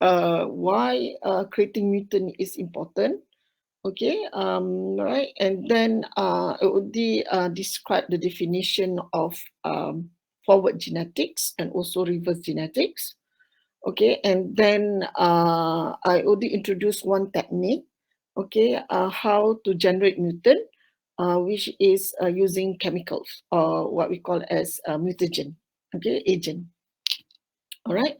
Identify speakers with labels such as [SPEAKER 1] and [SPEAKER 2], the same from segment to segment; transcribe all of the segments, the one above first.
[SPEAKER 1] why creating mutant is important. Okay, right, and then I would describe the definition of forward genetics and also reverse genetics. Okay, and then I already introduced one technique. Okay, how to generate mutant, which is using chemicals, or what we call as mutagen. Okay, agent. All right.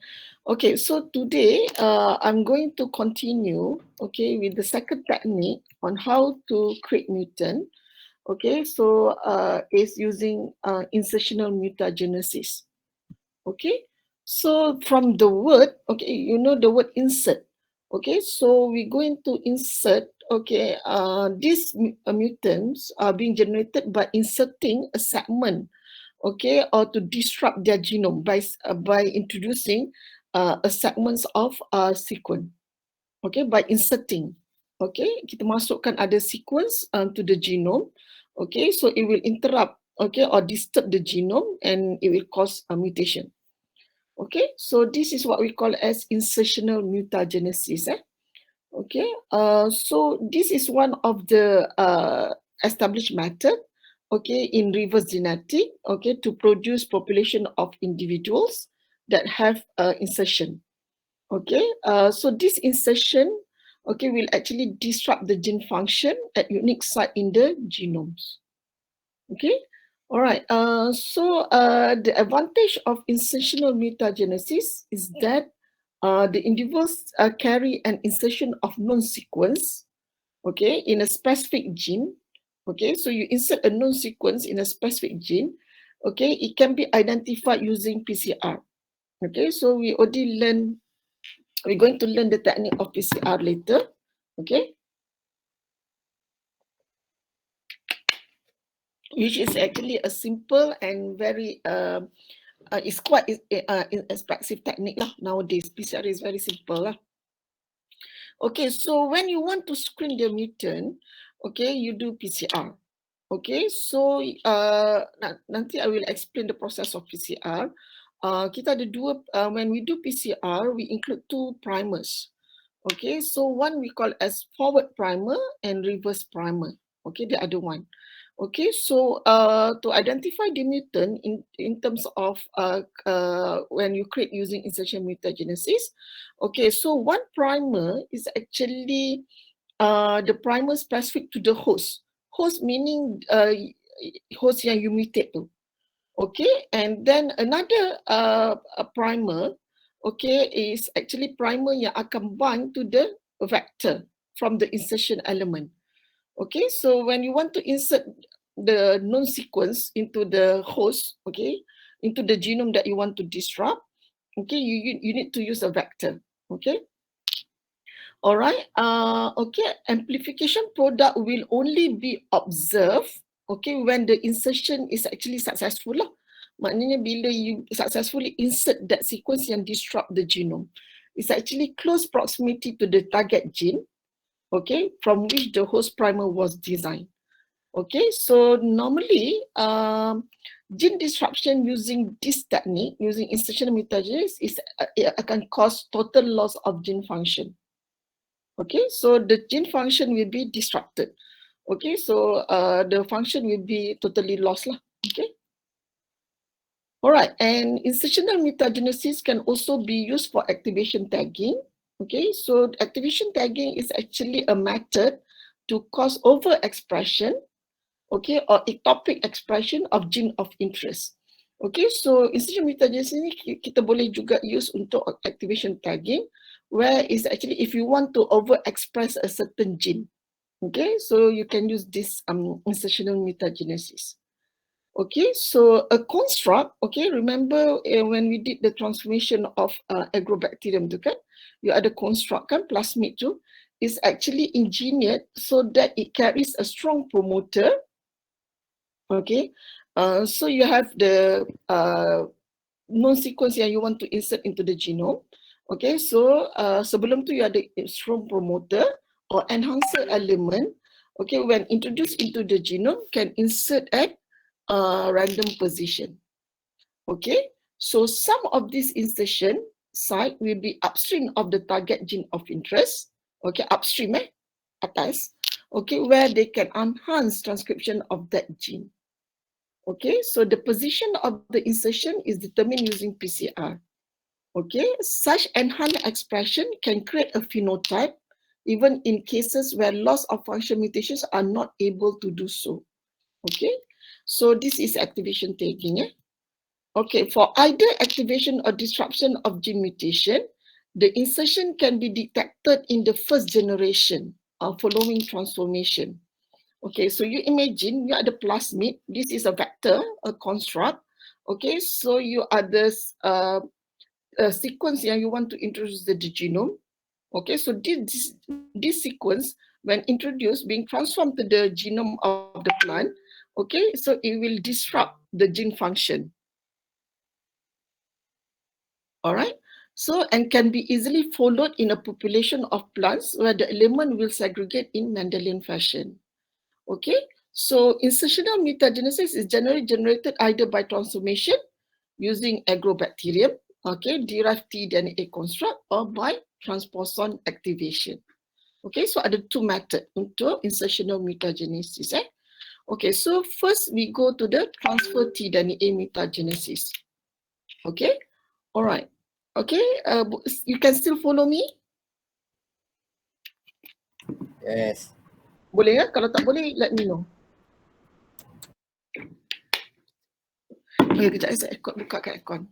[SPEAKER 1] Okay, so today I'm going to continue, okay, with the second technique on how to create mutant. Okay, so is using insertional mutagenesis. Okay, so from the word, okay, you know the word insert. Okay, so we're going to insert, okay, these mutants are being generated by inserting a segment, okay, or to disrupt their genome by introducing a segments of sequence, okay, by inserting, okay, kita masukkan ada sequence to the genome, okay, so it will interrupt, okay, or disturb the genome and it will cause a mutation. Okay, so this is what we call as insertional mutagenesis. Okay, so this is one of the established method, okay, in reverse genetic, okay, to produce population of individuals that have insertion. Okay, so this insertion, okay, will actually disrupt the gene function at unique site in the genomes. Okay, all right. The advantage of insertional mutagenesis is that the individuals carry an insertion of known sequence, okay, in a specific gene. Okay, so you insert a known sequence in a specific gene. Okay, it can be identified using PCR. Okay, so we're going to learn the technique of PCR later. Okay. Which is actually a simple and very it's quite expressive technique lah nowadays. PCR is very simple lah. Okay, so when you want to screen the mutant, okay, you do PCR. Okay, so nanti I will explain the process of PCR. Kita ada dua, when we do PCR, we include two primers. Okay, so one we call as forward primer and reverse primer. Okay, the other one. Okay, so to identify the mutant in terms of when you create using insertion mutagenesis, okay, so one primer is actually the primer specific to the host. Host meaning host yang you mutate tu. Okay, and then another primer, okay, is actually primer yang akan bind to the vector from the insertion element. Okay, so when you want to insert the known sequence into the host, okay, into the genome that you want to disrupt, okay, you need to use a vector. Okay. All right. Okay, amplification product will only be observed, okay, when the insertion is actually successful lah. Maknanya bila you successfully insert that sequence yang disrupt the genome, it's actually close proximity to the target gene, okay, from which the host primer was designed. Okay, so normally gene disruption using this technique, using insertion mutagenesis, is akan cause total loss of gene function. Okay, so the gene function will be disrupted. Okay, so the function will be totally lost lah. Okay. All right, and insertional mutagenesis can also be used for activation tagging. Okay, so activation tagging is actually a method to cause overexpression, okay, or ectopic expression of gene of interest. Okay, so insertion mutagenesis ni kita boleh juga use untuk activation tagging, where is actually if you want to overexpress a certain gene, okay, so you can use this insertional mutagenesis. Okay, so a construct, okay, remember when we did the transformation of agrobacterium tu kan, you ada construct kan, plasmid tu, is actually engineered so that it carries a strong promoter. Okay, so you have the known sequence yang you want to insert into the genome. Okay, so sebelum tu you ada strong promoter or enhancer element. Okay, when introduced into the genome, can insert at random position. Okay, so some of this insertion, site will be upstream of the target gene of interest. Okay, upstream, atas. Okay, where they can enhance transcription of that gene. Okay, so the position of the insertion is determined using PCR. Okay, such enhanced expression can create a phenotype even in cases where loss of function mutations are not able to do so. Okay, so this is activation tagging. Okay, for either activation or disruption of gene mutation, the insertion can be detected in the first generation following transformation. Okay, so you imagine you are the plasmid. This is a vector, a construct. Okay, so you are the sequence yang you want to introduce the genome. Okay, so this sequence, when introduced, being transformed to the genome of the plant, okay, so it will disrupt the gene function. All right, so and can be easily followed in a population of plants where the element will segregate in Mendelian fashion. Okay, so insertional mutagenesis is generally generated either by transformation using agrobacterium, okay, derived tDNA construct, or by transposon activation. Okay, so ada two methods untuk insertional mutagenesis. Okay, so first we go to the transfer tDNA mutagenesis. Okay, all right. Okay, you can still follow me?
[SPEAKER 2] Yes.
[SPEAKER 1] Boleh ya? Kalau tak boleh, let me know. Okay, kejap saya buka aircon.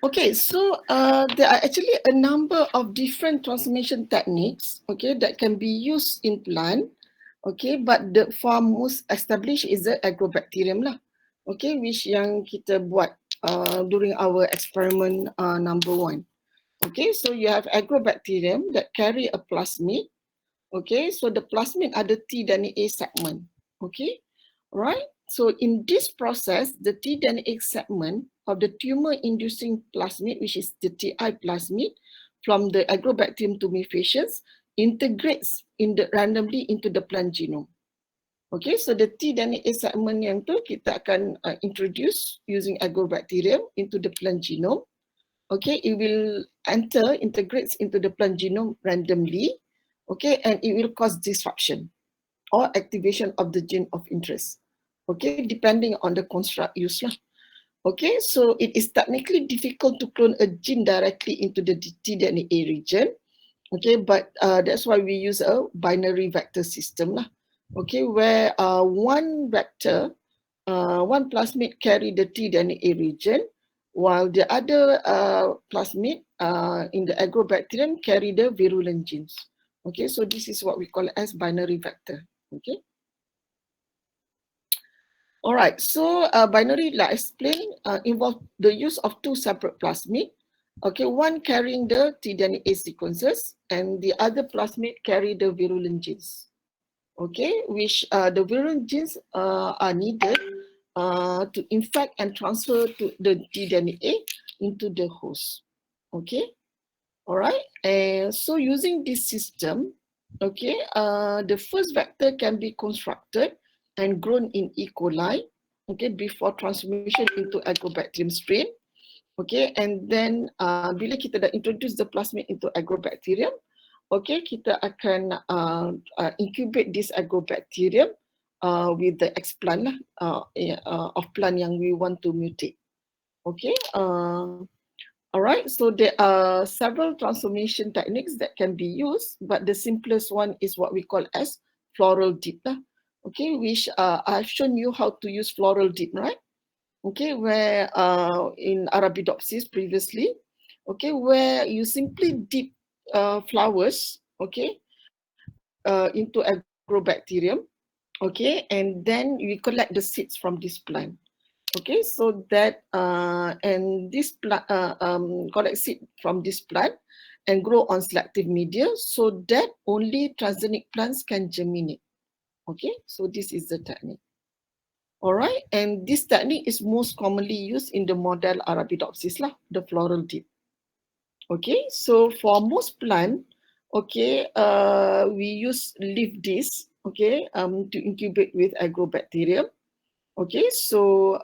[SPEAKER 1] Okay, so there are actually a number of different transformation techniques, okay, that can be used in plant, okay, but the far most established is the agrobacterium lah, okay, which yang kita buat during our experiment number 1. Okay, so you have agrobacterium that carry a plasmid. Okay, so the plasmid are the tDNA segment. Okay, right? So in this process, the tDNA segment of the tumor-inducing plasmid, which is the TI plasmid, from the agrobacterium tumefaciens, integrates randomly into the plant genome. Okay, so the tDNA segment yang tu kita akan introduce using agrobacterium into the plant genome. Okay, it will integrates into the plant genome randomly. Okay, and it will cause disruption or activation of the gene of interest. Okay, depending on the construct used. Okay, so it is technically difficult to clone a gene directly into the tDNA region. Okay, but that's why we use a binary vector system. Okay, where one vector, one plasmid carry the tDNA region, while the other plasmid in the agrobacterium carry the virulent genes. Okay, so this is what we call as binary vector. Okay. All right, so binary, like I explained, involve the use of two separate plasmid. Okay, one carrying the tDNA sequences and the other plasmid carry the virulent genes. Okay, which the virulent genes are needed to infect and transfer to the tDNA into the host. Okay, all right, and so using this system, okay, the first vector can be constructed and grown in E. coli, okay, before transformation into agrobacterium strain. Okay, and then bila kita dah introduce the plasmid into agrobacterium, okay, kita akan incubate this agrobacterium with the explant of plant yang we want to mutate. Okay, all right, so there are several transformation techniques that can be used, but the simplest one is what we call as floral dip. Okay, which I've shown you how to use floral dip, right? Okay, where in Arabidopsis previously, okay, where you simply dip flowers, okay, into agrobacterium, okay, and then we collect the seeds from this plant. Okay, so that and this plant collect seed from this plant and grow on selective media so that only transgenic plants can germinate. Okay, so this is the technique. All right, and this technique is most commonly used in the model Arabidopsis, the floral dip. Okay, so for most plant, okay, we use leaf disc, okay, to incubate with agrobacterium. Okay, so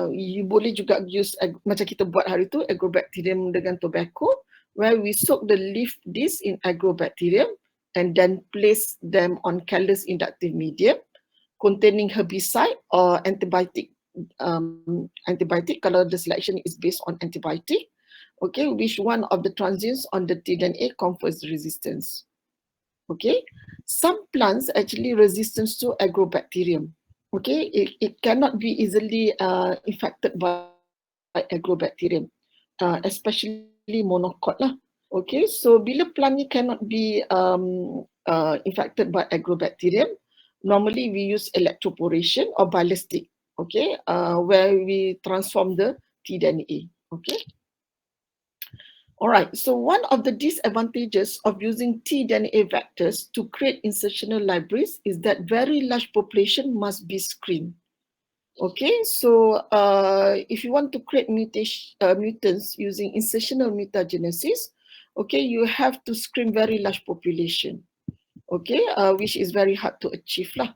[SPEAKER 1] you boleh juga use macam kita buat hari tu agrobacterium dengan tobacco, where we soak the leaf disc in agrobacterium and then place them on callus inductive medium containing herbicide or antibiotic. Antibiotic kalau the selection is based on antibiotic. Okay, which one of the transients on the tDNA confers resistance. Okay, some plants actually resistant to agrobacterium. Okay, it cannot be easily infected by agrobacterium, especially monocot lah. Okay, so bila plant ni cannot be infected by agrobacterium, normally we use electroporation or ballistic, okay, where we transform the tDNA. Okay. All right, so one of the disadvantages of using tDNA vectors to create insertional libraries is that very large population must be screened. Okay, so if you want to create mutants using insertional mutagenesis, okay, you have to screen very large population, okay, which is very hard to achieve lah.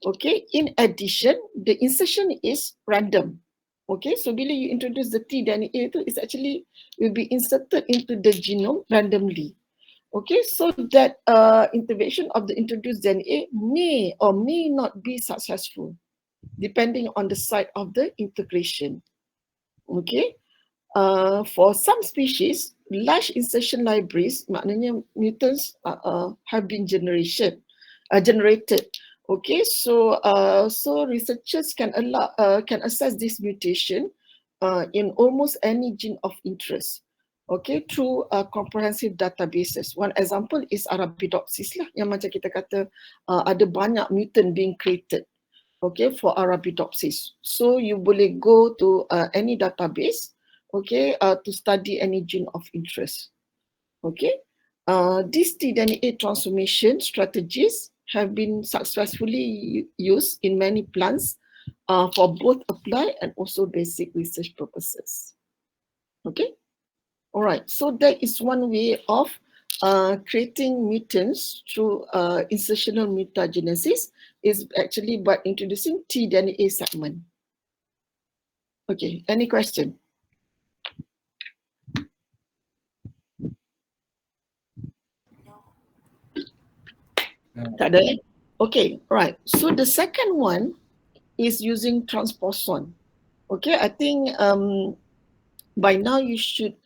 [SPEAKER 1] Okay, in addition, the insertion is random. Okay, so bila you introduce the tDNA itu, it's actually will be inserted into the genome randomly. Okay, so that intervention of the introduced DNA may or may not be successful, depending on the site of the integration. Okay, for some species, large insertion libraries, maknanya mutants have been generated. Okay, so researchers can assess this mutation in almost any gene of interest. Okay, through comprehensive databases. One example is Arabidopsis lah, yang macam kita kata ada banyak mutant being created. Okay, for Arabidopsis. So you boleh go to any database, okay, to study any gene of interest. Okay, these tDNA transformation strategies have been successfully used in many plants for both applied and also basic research purposes. Okay, all right. So that is one way of creating mutants through insertional mutagenesis is actually by introducing tDNA segment. Okay, any question? Tak ada? Okay, right. So the second one is using transposon. Okay, I think by now you should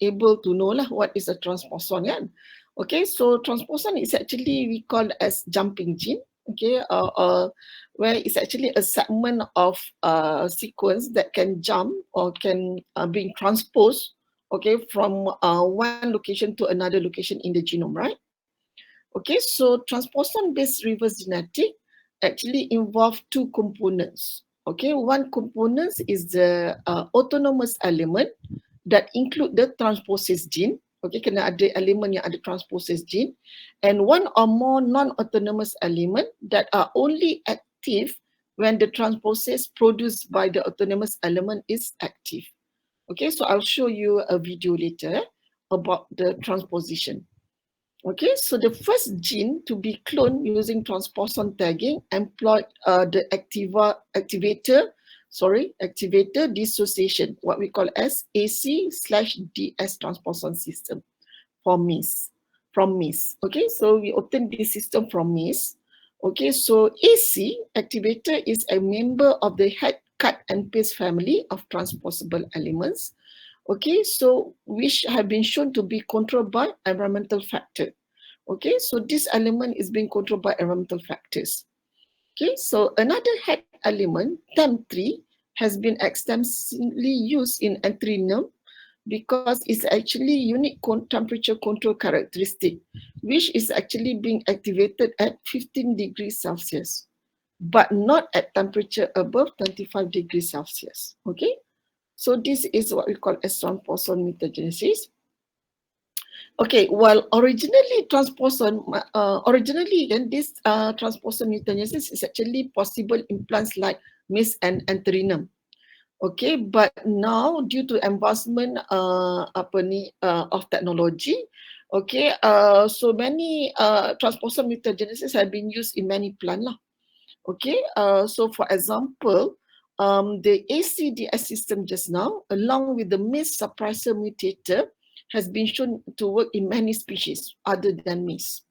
[SPEAKER 1] able to know lah what is a transposon kan. Okay, so transposon is actually we call as jumping gene. Okay, where it's actually a segment of sequence that can jump or can being transposed, okay, from one location to another location in the genome, right? Okay, so transposon-based reverse genetic actually involve two components. Okay, one component is the autonomous element that include the transposase gene. Okay, kena ada elemen yang ada transposase gene, and one or more non-autonomous element that are only active when the transposase produced by the autonomous element is active. Okay, so I'll show you a video later about the transposition. Okay, so the first gene to be cloned using transposon tagging employed the activator dissociation, what we call as AC/DS transposon system from MIS. Okay, so we obtain this system from MIS. Okay, so AC activator is a member of the head cut and paste family of transposable elements. Okay, so which have been shown to be controlled by environmental factor. Okay, so this element is being controlled by environmental factors. Okay, so another head element, TEM3, has been extensively used in anthrenum because it's actually unique temperature control characteristic, which is actually being activated at 15 degrees Celsius, but not at temperature above 25 degrees Celsius. Okay, so this is what we call as transposon mutagenesis. Okay, while originally transposon mutagenesis is actually possible in plants like maize and anthrenum. Okay, but now due to advancement of technology, okay, so many transposon mutagenesis have been used in many plant lah. Okay, so for example, the ACDS system just now, along with the maize suppressor mutator, has been shown to work in many species other than maize.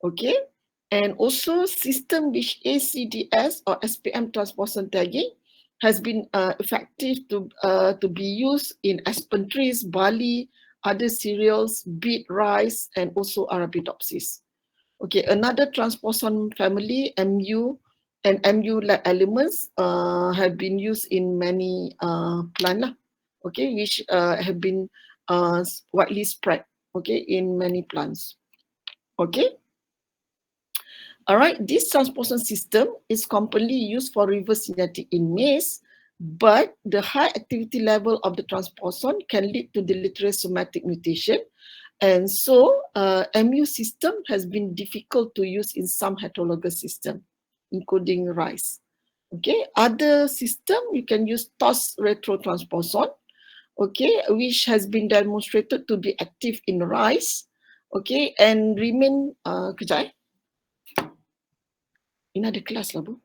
[SPEAKER 1] Okay, and also system which ACDS or SPM transposon tagging has been effective to be used in aspen trees, barley, other cereals, beet, rice, and also Arabidopsis. Okay, another transposon family, MU and MU-like elements have been used in many plant, okay, which have been widely spread, okay, in many plants. Okay. All right, this transposon system is commonly used for reverse genetic in maize, but the high activity level of the transposon can lead to deleterious somatic mutation. And so MU system has been difficult to use in some heterologous system, including rice. Okay, other system, you can use TOS retrotransposon, okay, which has been demonstrated to be active in rice, okay, and remain, kejap. Ini ada kelas lah, Bu.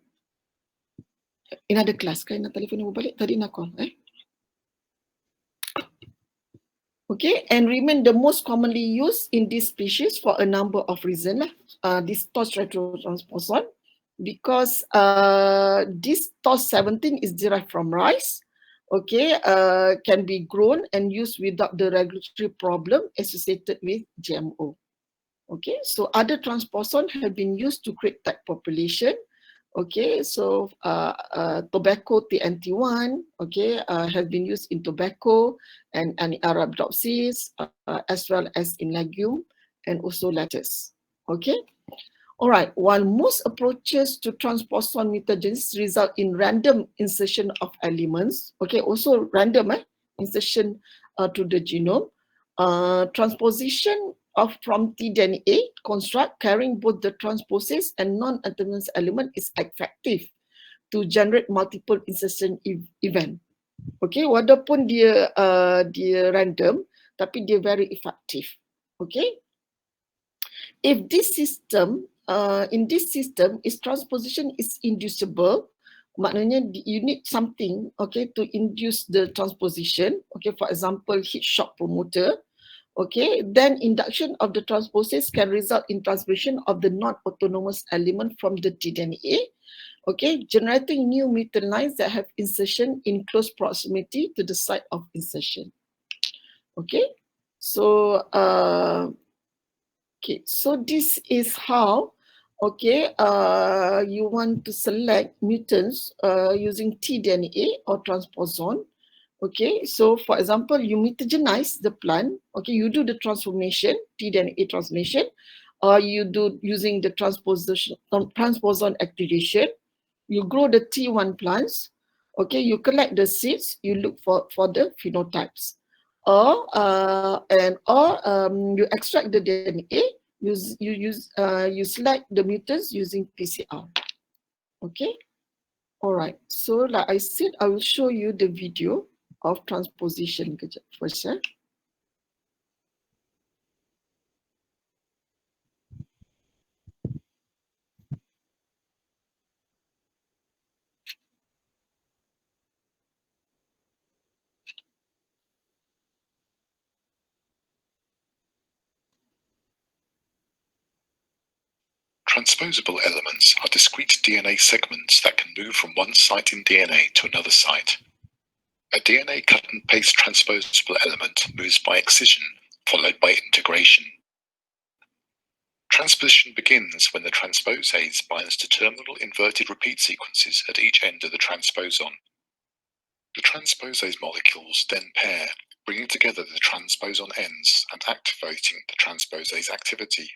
[SPEAKER 1] Ini ada kelas kan? Nak telefon ibu balik, tadi nak call. Okay, and remain the most commonly used in this species for a number of reasons. This TOS retrotransposon, because this TOS 17 is derived from rice, okay, can be grown and used without the regulatory problem associated with GMO. Okay, so other transposon have been used to create type population. Okay, so tobacco TNT1, okay, has been used in tobacco and Arabidopsis, as well as in legume and also lettuce. Okay, all right. While most approaches to transposon mutagenesis result in random insertion of elements, okay, also random insertion to the genome, transposition from tDNA construct carrying both the transposes and non-alternance element is effective to generate multiple insertion event. Okay, walaupun dia random, tapi dia very effective. Okay, if this system in this system is transposition is inducible, maknanya you need something, okay, to induce the transposition. Okay, for example, heat shock promoter. Okay, then induction of the transposes can result in transmission of the non-autonomous element from the tDNA, okay, generating new mutant lines that have insertion in close proximity to the site of insertion. Okay, so okay, so this is how, okay, you want to select mutants using tDNA or transposon. Okay, so for example, you mutagenize the plant. Okay, you do the transformation, tDNA transformation, or you do using the transposon activation. You grow the T1 plants. Okay, you collect the seeds. You look for the phenotypes, or you extract the DNA. You select the mutants using PCR. Okay, all right. So like I said, I will show you the video of transposition first.
[SPEAKER 3] Transposable elements are discrete DNA segments that can move from one site in DNA to another site. A DNA cut and paste transposable element moves by excision, followed by integration. Transposition begins when the transposase binds to terminal inverted repeat sequences at each end of the transposon. The transposase molecules then pair, bringing together the transposon ends and activating the transposase activity.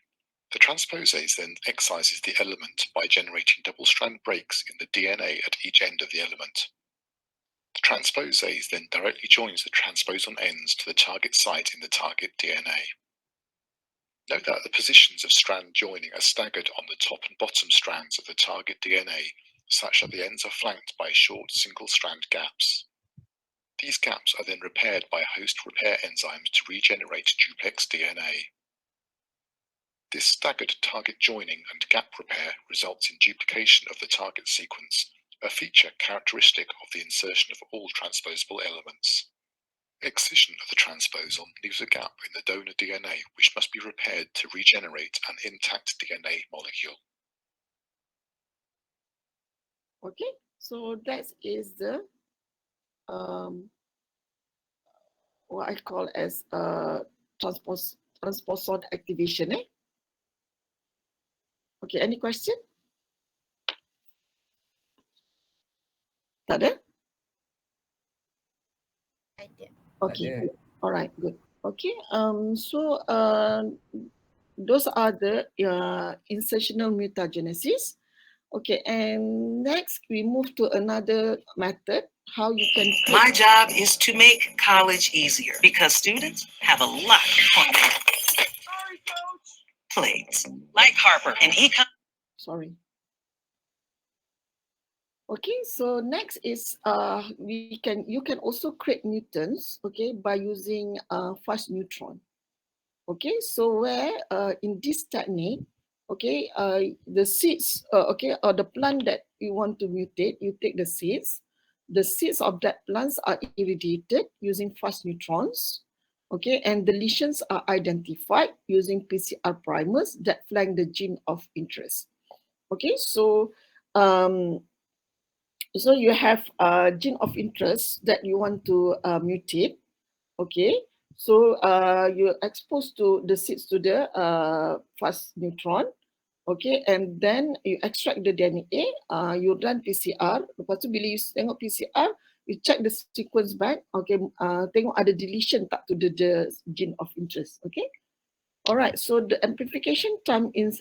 [SPEAKER 3] The transposase then excises the element by generating double-strand breaks in the DNA at each end of the element. The transposase then directly joins the transposon ends to the target site in the target DNA. Note that the positions of strand joining are staggered on the top and bottom strands of the target DNA, such that the ends are flanked by short single-strand gaps. These gaps are then repaired by host repair enzymes to regenerate duplex DNA. This staggered target joining and gap repair results in duplication of the target sequence, a feature characteristic of the insertion of all transposable elements. Excision of the transposon leaves a gap in the donor DNA which must be repaired to regenerate an intact DNA molecule.
[SPEAKER 1] Okay, so that is the what I call as transposon activation. Okay, any question? Tak ada? Okay, good. All right, good. Okay, so those are the insertional mutagenesis. Okay, and next we move to another method, how you can...
[SPEAKER 4] My job is to make college easier because students have a lot on their plates, like Harper and econ.
[SPEAKER 1] Sorry. Okay, so next is you can also create mutants, okay, by using fast neutron. Okay, so where in this technique, okay, the seeds, okay, or the plant that you want to mutate, you take the seeds of that plants are irradiated using fast neutrons, okay, and the lesions are identified using PCR primers that flank the gene of interest. Okay, so so you have a gene of interest that you want to mutate, okay. So you're exposed to the seeds to the fast neutron, okay, and then you extract the DNA, you run PCR, lepas tu bila you tengok PCR, you check the sequence back, okay, tengok ada deletion tak to the gene of interest, okay. Alright, so the amplification time in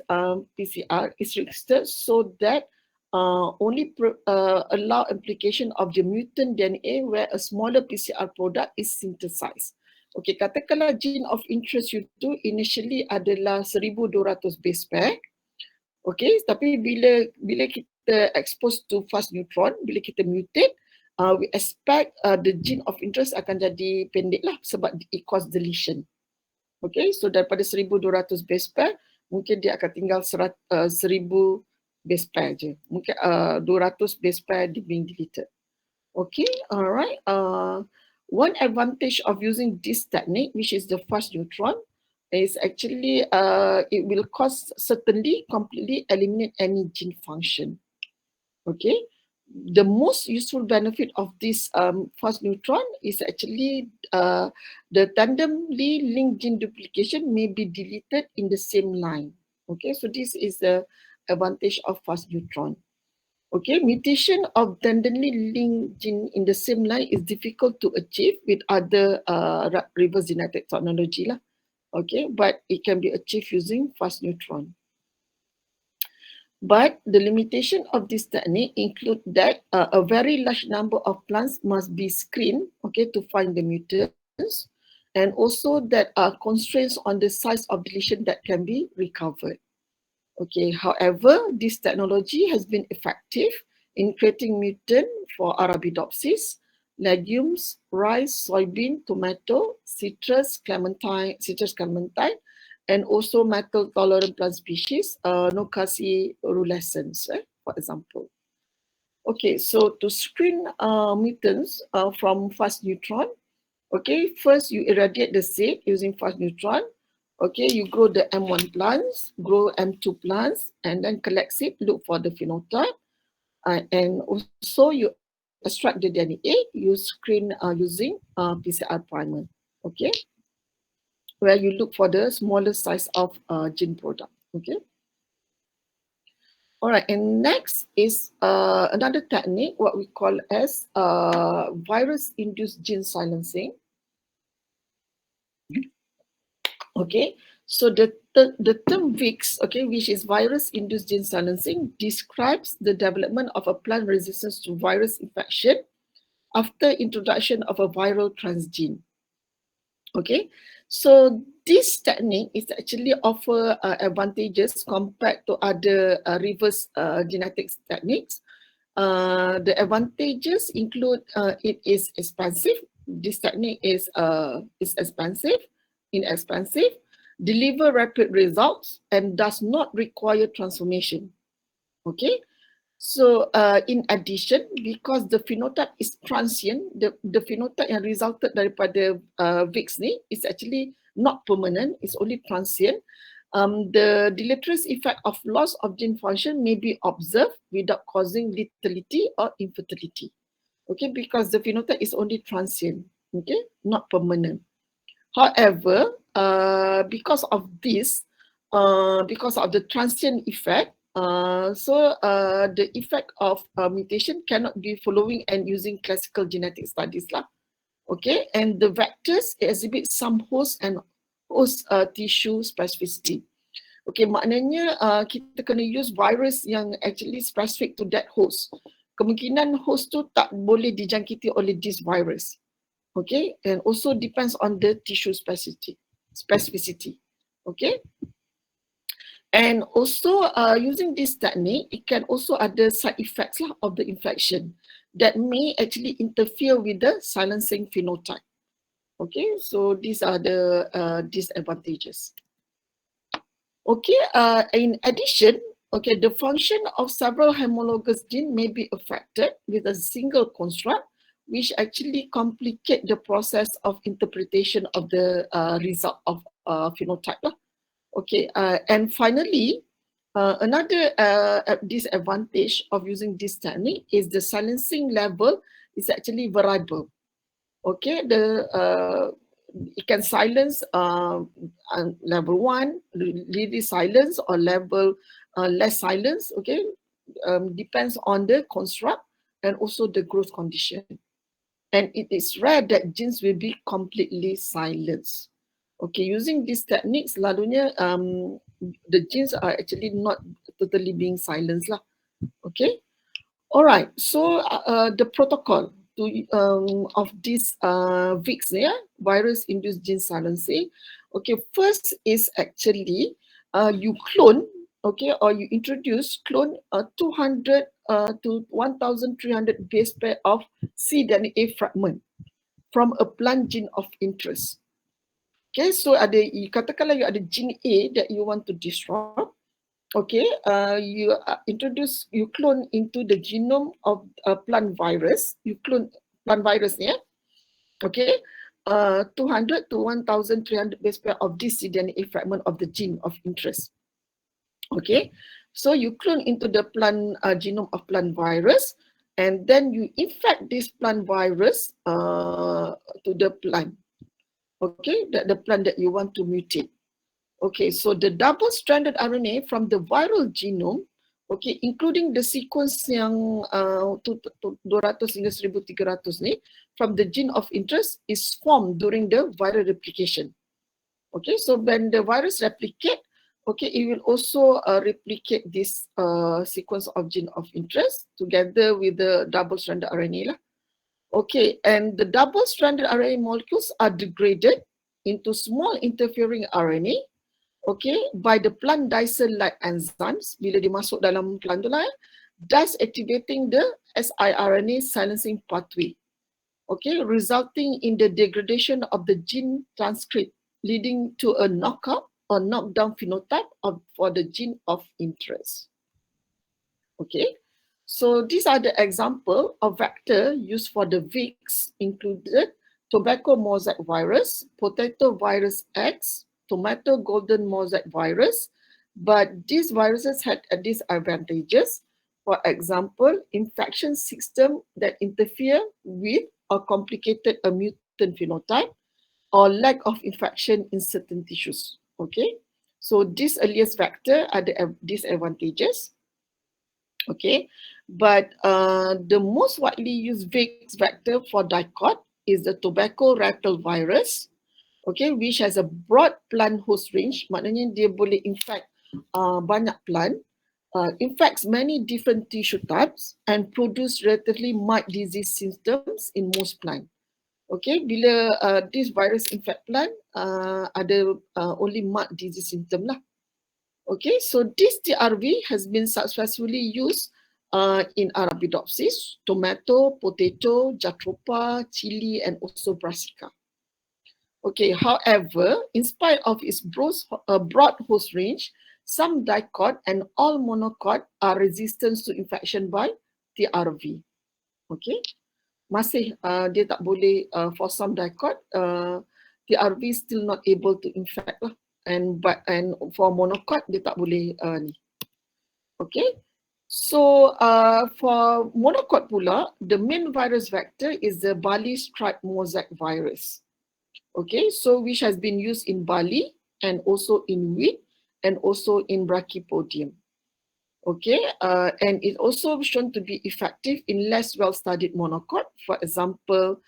[SPEAKER 1] PCR is restricted so that only allow amplification of the mutant DNA where a smaller PCR product is synthesized. Okay, katakanlah gene of interest you tu initially adalah 1200 base pair. Okay, tapi bila kita expose to fast neutron, bila kita mutate, we expect the gene of interest akan jadi pendek lah sebab it cause deletion. Okay, so daripada 1200 base pair, mungkin dia akan tinggal 1000 base pair je. Mungkin 200 base pair being deleted. Okay, alright. One advantage of using this technique, which is the fast neutron, is actually it will certainly completely eliminate any gene function. Okay, the most useful benefit of this fast neutron is actually the tandemly linked gene duplication may be deleted in the same line. Okay, so this is the advantage of fast neutron. Okay, mutation of tandemly linked gene in the same line is difficult to achieve with other reverse genetic technology lah. Okay, but it can be achieved using fast neutron. But the limitation of this technique include that a very large number of plants must be screened, okay, to find the mutants, and also that are constraints on the size of deletion that can be recovered. Okay, however, this technology has been effective in creating mutant for Arabidopsis, legumes, rice, soybean, tomato, citrus clementine, and also metal-tolerant plant species, Nocasia rulescens, for example. Okay, so to screen mutants from fast neutron, okay, first you irradiate the seed using fast neutron. Okay, you grow the M1 plants, grow M2 plants, and then collect seed, look for the phenotype, and also you extract the DNA, you screen using PCR primer. Okay, where you look for the smaller size of gene product. Okay. All right, and next is another technique, what we call as virus-induced gene silencing. Okay, so the term VIX, okay, which is virus-induced gene silencing, describes the development of a plant resistance to virus infection after introduction of a viral transgene. Okay, so this technique is actually offer advantages compared to other reverse genetics techniques. The advantages include it is expensive, This technique is inexpensive, deliver rapid results, and does not require transformation. Okay. So in addition, because the phenotype is transient, the phenotype yang resulted daripada VIX ni is actually not permanent, it's only transient. The deleterious effect of loss of gene function may be observed without causing lethality or infertility. Okay, because the phenotype is only transient, okay, not permanent. However, because of this, because of the transient effect, the effect of mutation cannot be following and using classical genetic studies lah. Okay, and the vectors exhibit some host and host tissue specificity. Okay, maknanya kita kena use virus yang actually specific to that host. Kemungkinan host tu tak boleh dijangkiti oleh this virus. Okay, and also depends on the tissue specificity. Okay, and also using this technique, it can also ada side effects lah of the infection that may actually interfere with the silencing phenotype. Okay, so these are the disadvantages. Okay, in addition, okay, the function of several homologous genes may be affected with a single construct, which actually complicate the process of interpretation of the result of phenotype. Okay, and finally, another disadvantage of using this technique is the silencing level is actually variable. Okay, it can silence level 1, really silence, or level less silence. Okay, depends on the construct and also the growth condition. And it is rare that genes will be completely silenced. Okay, using these techniques, selalunya the genes are actually not totally being silenced lah. Okay, all right. So the protocol of this VIX, virus-induced gene silencing. Okay, first is actually you clone, okay, or you clone 200 to 1,300 base pair of cDNA fragment from a plant gene of interest. Okay, so katakanlah you ada gene A that you want to disrupt. Okay, you clone into the genome of a plant virus. You clone plant virus, yeah. Okay, 200 to 1,300 base pair of this cDNA fragment of the gene of interest. Okay, so you clone into the plant genome of plant virus, and then you infect this plant virus to the plant. Okay, the plant that you want to mutate. Okay, so the double-stranded RNA from the viral genome, okay, including the sequence yang 200 hingga 1,300 ni, from the gene of interest is formed during the viral replication. Okay, so when the virus replicate, okay, it will also replicate this sequence of gene of interest together with the double-stranded RNA lah. Okay, and the double-stranded RNA molecules are degraded into small interfering RNA, okay, by the plant dicer-like enzymes bila dia masuk dalam plant tu lah, thus activating the siRNA silencing pathway, okay, resulting in the degradation of the gene transcript, leading to a knockout or knockdown phenotype for the gene of interest. Okay, so these are the example of vector used for the VIX, included tobacco mosaic virus, potato virus X, tomato golden mosaic virus, but these viruses had disadvantages. For example, infection system that interfere with or complicated a mutant phenotype, or lack of infection in certain tissues. Okay, so this earliest vector are the disadvantages. Okay, but the most widely used VIX vector for dicot is the tobacco rattle virus, okay, which has a broad plant host range, maknanya dia boleh infect banyak plant, infects many different tissue types and produce relatively mild disease symptoms in most plant. Okay, bila this virus infect plant, ada only mild disease symptom lah. Okay, so this TRV has been successfully used in Arabidopsis, tomato, potato, jatropha, chili, and also brassica. Okay, however, in spite of its broad host range, some dicot and all monocot are resistant to infection by TRV. Okay, masih dia tak boleh, for some dicot, TRV still not able to infect lah. And for monocot dia tak boleh ni. Okay, so for monocot pula, the main virus vector is the Bali striped mosaic virus. Okay, so which has been used in barley and also in wheat and also in Brachypodium. Okay, and it's also shown to be effective in less well-studied monocot, for example,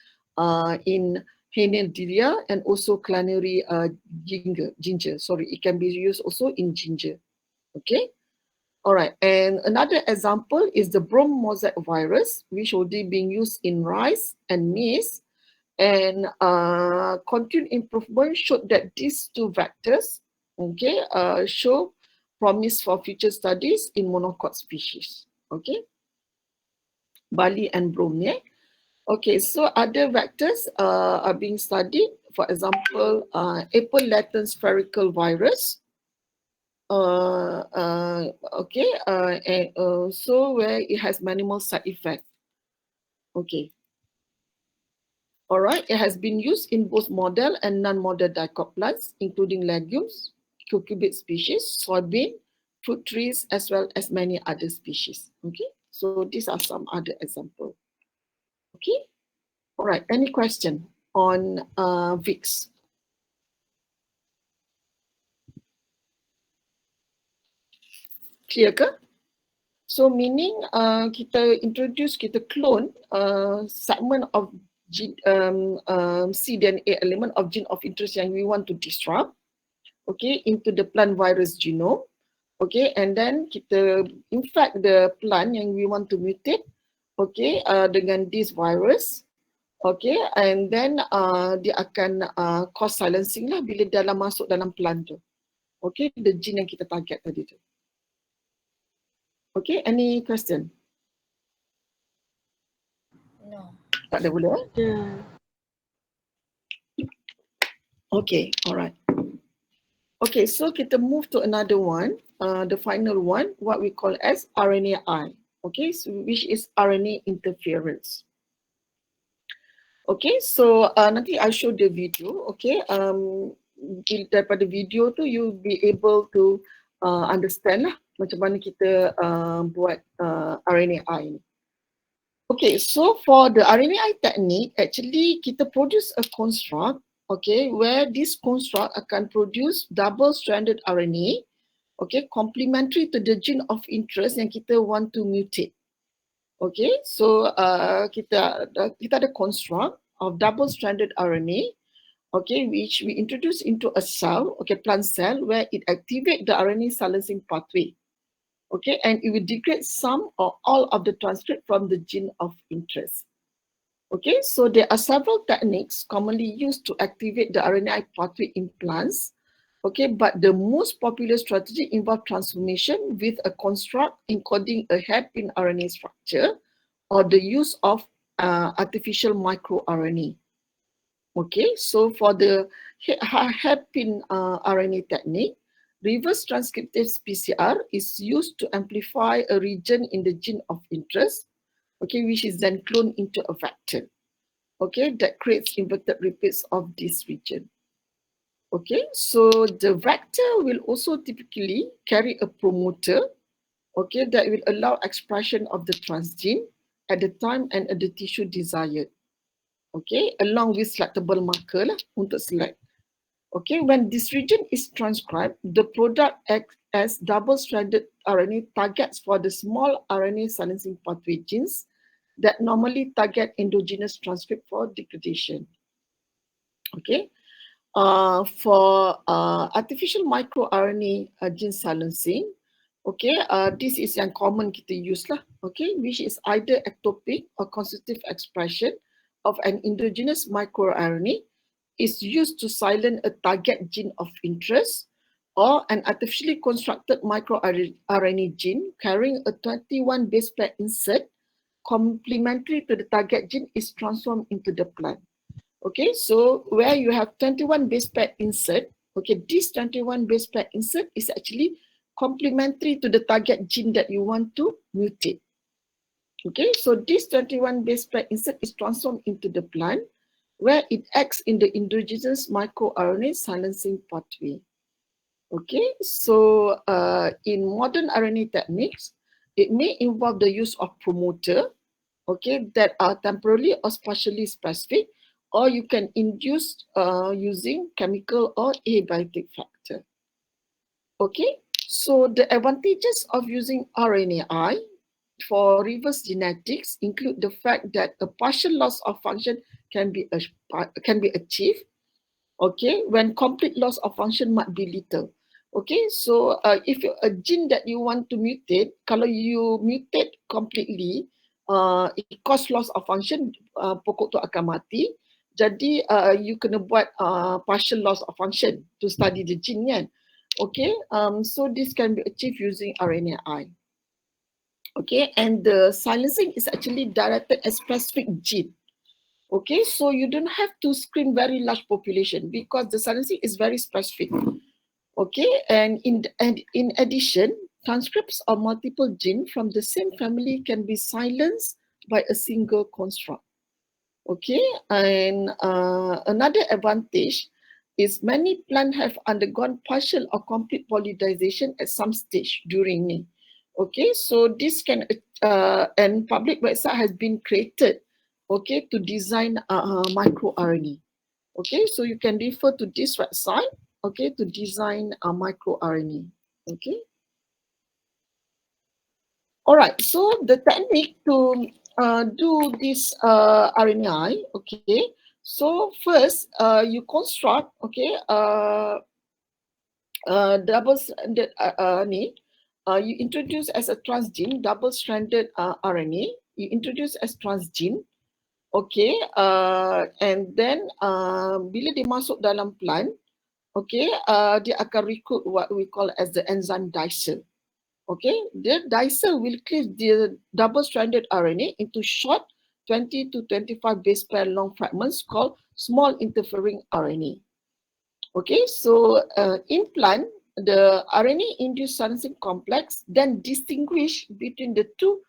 [SPEAKER 1] in Haenerdilia and also Clannery ginger. Sorry, it can be used also in ginger. Okay, all right, and another example is the Brom mosaic virus, which already being used in rice and maize. And continued improvement showed that these two vectors, okay, show promise for future studies in monocot species. Okay, barley and brome. Yeah? Okay, so other vectors are being studied. For example, apple latent spherical virus. Okay, and so where it has minimal side effect. Okay. All right, it has been used in both model and non-model dicot plants, including legumes, cucurbit species, soybean, fruit trees, as well as many other species. Okay, so these are some other examples. Okay, all right, any question on VIX? Clear ke? So meaning kita introduce, kita clone segment of cDNA element of gene of interest yang we want to disrupt, okay, into the plant virus genome, okay, and then kita infect the plant yang we want to mutate, okay, dengan this virus, okay, and then dia akan cause silencing lah bila dalam masuk dalam plant tu, okay, the gene yang kita target tadi tu. Okay, any question?
[SPEAKER 2] No.
[SPEAKER 1] Tak ada boleh?
[SPEAKER 5] Yeah.
[SPEAKER 1] Okay, all right. Okay, so kita move to another one, the final one, what we call as RNAi, okay, so which is RNA interference. Okay, so nanti I show the video, okay, daripada video tu you'll be able to understand lah macam mana kita buat RNAi ni. Okay, so for the RNAi technique, actually kita produce a construct, okay, where this construct akan produce double-stranded RNA, okay, complementary to the gene of interest yang kita want to mutate. Okay, so kita ada construct of double-stranded RNA, okay, which we introduce into a cell, okay, plant cell, where it activates the RNA silencing pathway. Okay, and it will degrade some or all of the transcript from the gene of interest. Okay, so there are several techniques commonly used to activate the RNAi pathway in plants. Okay, but the most popular strategy involves transformation with a construct encoding a hairpin RNA structure or the use of artificial microRNA. Okay, so for the hairpin RNA technique, reverse transcriptase PCR is used to amplify a region in the gene of interest, okay, which is then cloned into a vector, okay, that creates inverted repeats of this region. Okay, so the vector will also typically carry a promoter, okay, that will allow expression of the transgene at the time and at the tissue desired, okay, along with selectable marker lah untuk select. Okay, when this region is transcribed, the product acts as double-stranded RNA targets for the small RNA silencing pathway genes that normally target endogenous transcript for degradation. Okay, for artificial microRNA gene silencing, okay, this is yang common kita use lah, okay, which is either ectopic or constitutive expression of an endogenous microRNA is used to silence a target gene of interest, or an artificially constructed microRNA gene carrying a 21 base pair insert complementary to the target gene is transformed into the plant. Okay, so where you have 21 base pair insert, okay, this 21 base pair insert is actually complementary to the target gene that you want to mutate. Okay, so this 21 base pair insert is transformed into the plant where it acts in the endogenous microRNA silencing pathway. Okay, so in modern RNA techniques, it may involve the use of promoter, okay, that are temporarily or spatially specific, or you can induce using chemical or abiotic factor. Okay, so the advantages of using RNAi for reverse genetics include the fact that a partial loss of function can be achieved, okay, when complete loss of function might be lethal. Okay, so if a gene that you want to mutate, kalau you mutate completely, it cause loss of function, pokok tu akan mati. Jadi you kena buat partial loss of function to study the gene kan. Okay, so this can be achieved using RNAi. Okay, and the silencing is actually directed at specific gene. Okay, so you don't have to screen very large population because the silencing is very specific. Okay, and in addition, transcripts of multiple genes from the same family can be silenced by a single construct. Okay, and another advantage is many plants have undergone partial or complete pollination at some stage during it. Okay, so this can and public website has been created, okay, to design microRNA. Okay, so you can refer to this website, okay, to design a microRNA. Okay. All right, so the technique to do this RNAi, okay. So first, you construct, okay, double-stranded RNA. You introduce as a transgene, double-stranded RNA. You introduce as transgene, okay, and then bila dia masuk dalam plant, okay, dia akan recruit what we call as the enzyme dicer. Okay, the dicer will cleave the double-stranded RNA into short 20 to 25 base pair long fragments called small interfering RNA. Okay, so in plant, the RNA-induced silencing complex then distinguish between the two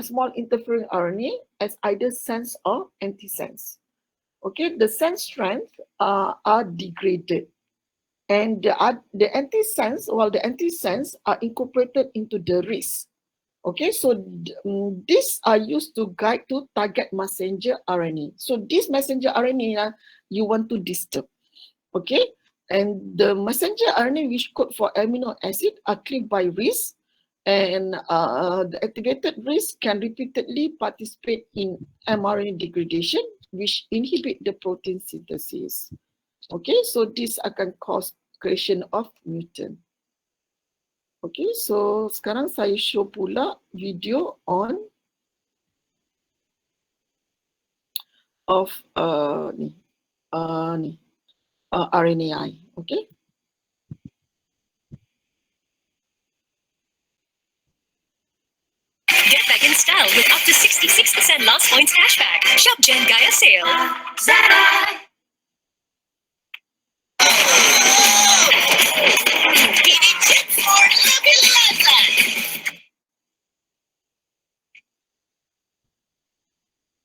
[SPEAKER 1] small interfering RNA as either sense or antisense. Okay, the sense strengths are degraded. And the antisense, well, the antisense are incorporated into the RIS. Okay, so these are used to guide to target messenger RNA. So this messenger RNA you want to disturb. Okay, and the messenger RNA which code for amino acid are cleaved by RIS, and the activated RIS can repeatedly participate in mRNA degradation, which inhibit the protein synthesis. Okay, so this akan cause creation of mutant. Okay, so sekarang saya show pula video on of RNAi. Okay.
[SPEAKER 5] Get back in style with up to 66% last points cashback. Shop Gen Gaia sale.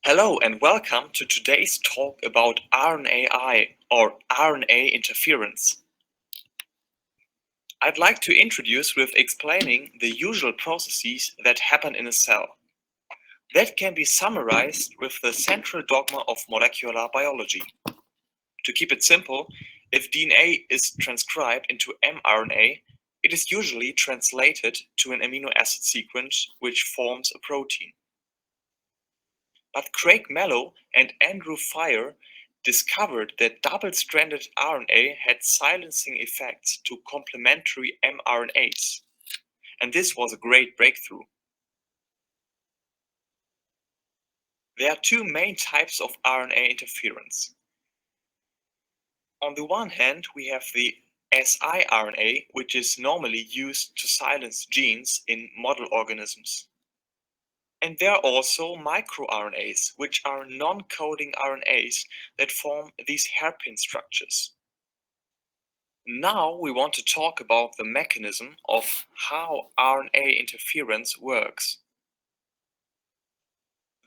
[SPEAKER 6] Hello and welcome to today's talk about RNAi or RNA interference. I'd like to introduce with explaining the usual processes that happen in a cell. That can be summarized with the central dogma of molecular biology. To keep it simple, if DNA is transcribed into mRNA, it is usually translated to an amino acid sequence which forms a protein. But Craig Mello and Andrew Fire discovered that double-stranded RNA had silencing effects to complementary mRNAs. And this was a great breakthrough. There are two main types of RNA interference. On the one hand, we have the siRNA, which is normally used to silence genes in model organisms. And there are also microRNAs, which are non-coding RNAs that form these hairpin structures. Now we want to talk about the mechanism of how RNA interference works.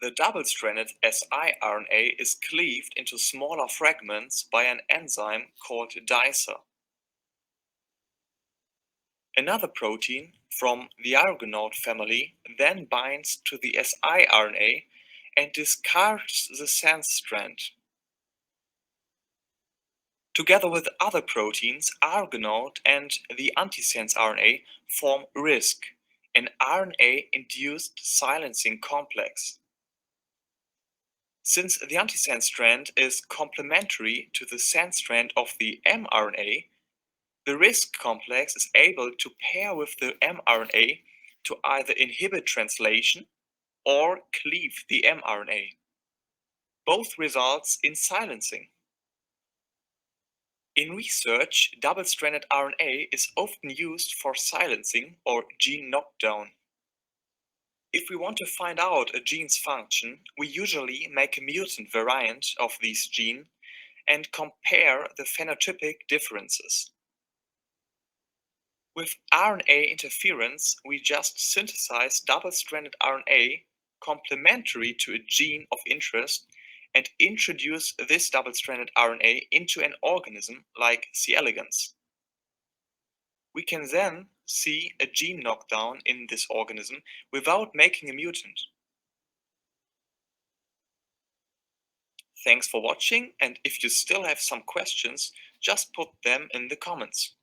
[SPEAKER 6] The double-stranded siRNA is cleaved into smaller fragments by an enzyme called dicer. Another protein from the argonaute family then binds to the siRNA and discards the sense strand. Together with other proteins, argonaute and the antisense RNA form RISC, an RNA-induced silencing complex. Since the antisense strand is complementary to the sense strand of the mRNA, the RISC complex is able to pair with the mRNA to either inhibit translation or cleave the mRNA. Both results in silencing. In research, double-stranded RNA is often used for silencing or gene knockdown. If we want to find out a gene's function, we usually make a mutant variant of this gene and compare the phenotypic differences. With RNA interference, we just synthesize double-stranded RNA complementary to a gene of interest and introduce this double-stranded RNA into an organism like C. elegans. We can then see a gene knockdown in this organism without making a mutant. Thanks for watching, and if you still have some questions, just put them in the comments.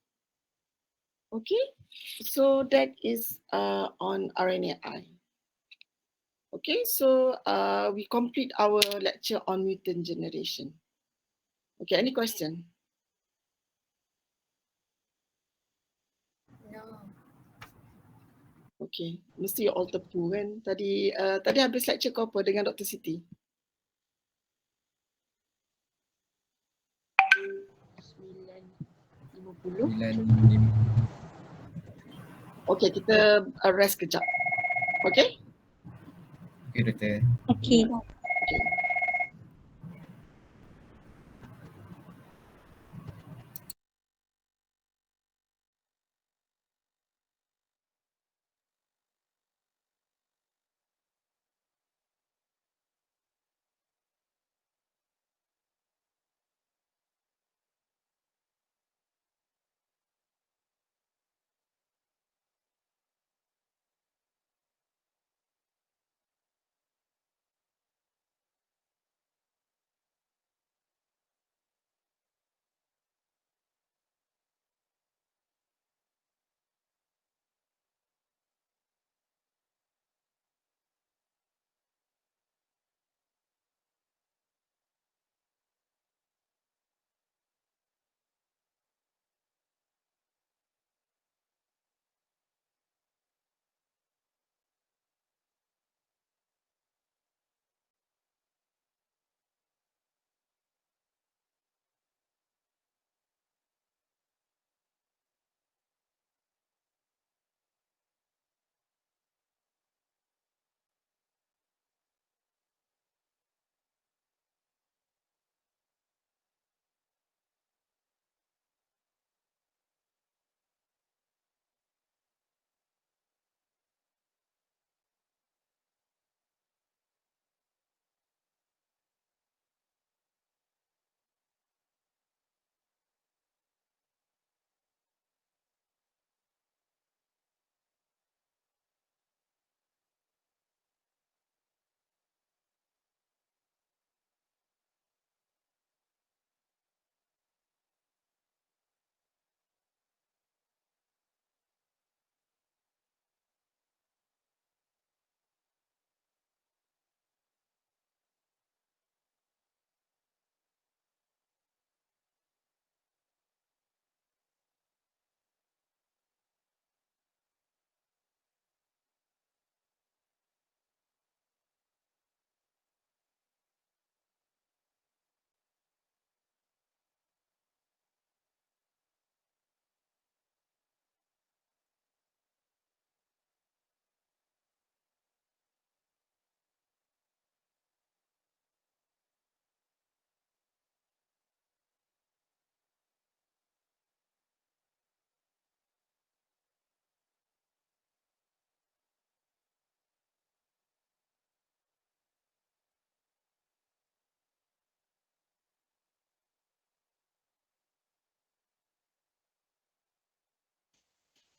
[SPEAKER 1] Okay, so that is on RNAi. Okay, so we complete our lecture on mutant generation. Okay, any question?
[SPEAKER 7] No.
[SPEAKER 1] Okay, mesti all tepu kan? Tadi habis lecture kau apa dengan Dr. Siti? 9:50.
[SPEAKER 2] 9:05.
[SPEAKER 1] Okay, kita rest kejap. Okay?
[SPEAKER 2] Okay, Doktor.
[SPEAKER 7] Okay.
[SPEAKER 1] Okay.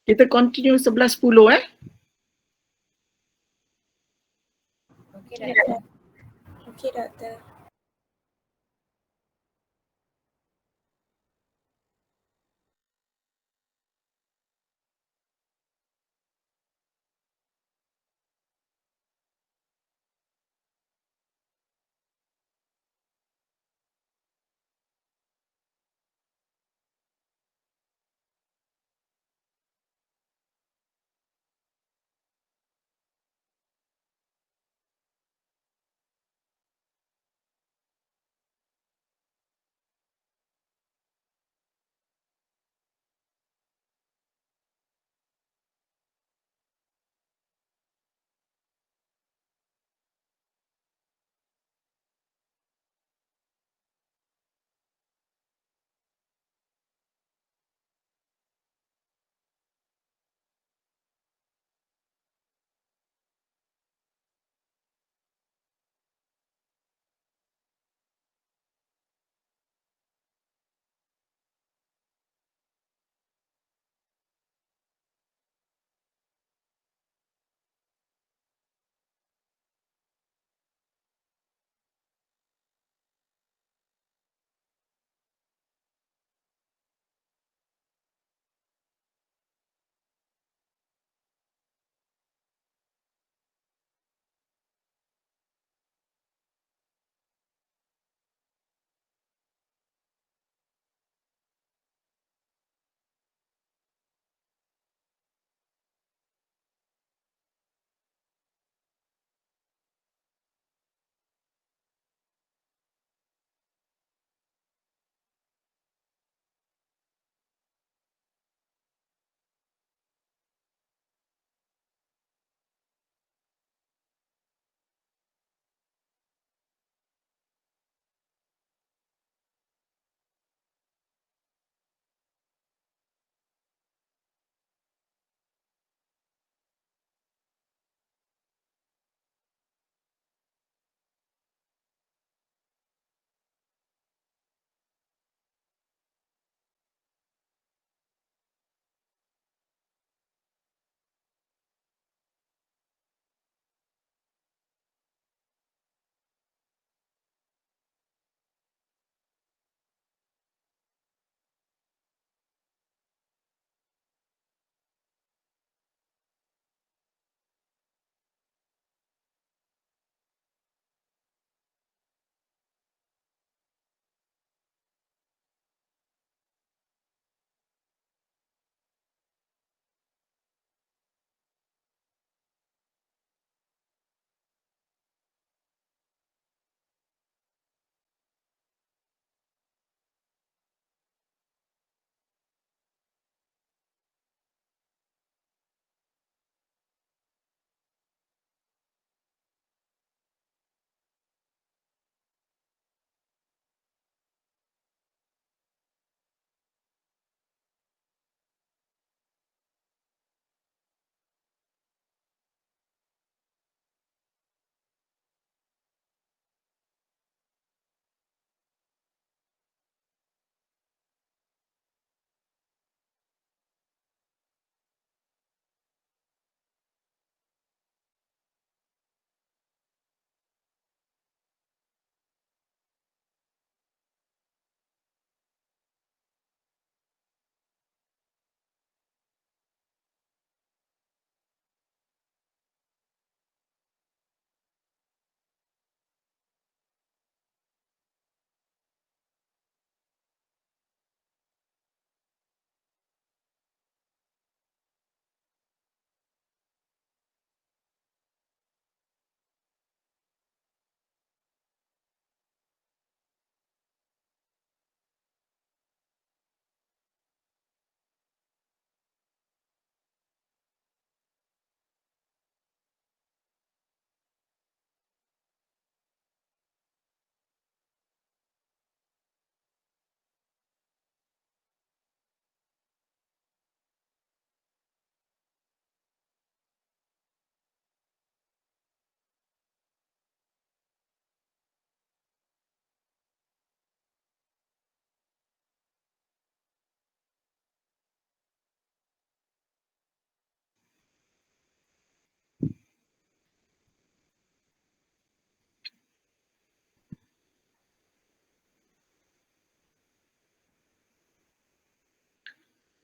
[SPEAKER 1] Kita continue 11.10 eh.
[SPEAKER 7] Okey, doktor. Okey, doktor.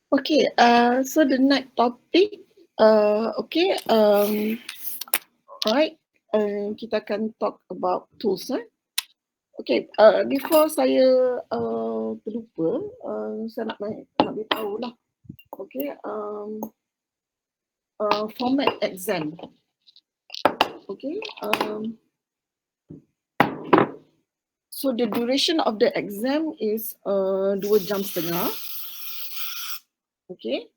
[SPEAKER 1] Okay, so the next topic, okay, alright, kita akan talk about tools. Okay, before saya terlupa, saya nak beritahu lah. Okay, format exam. Okay, so the duration of the exam is 2 jam setengah. Okay.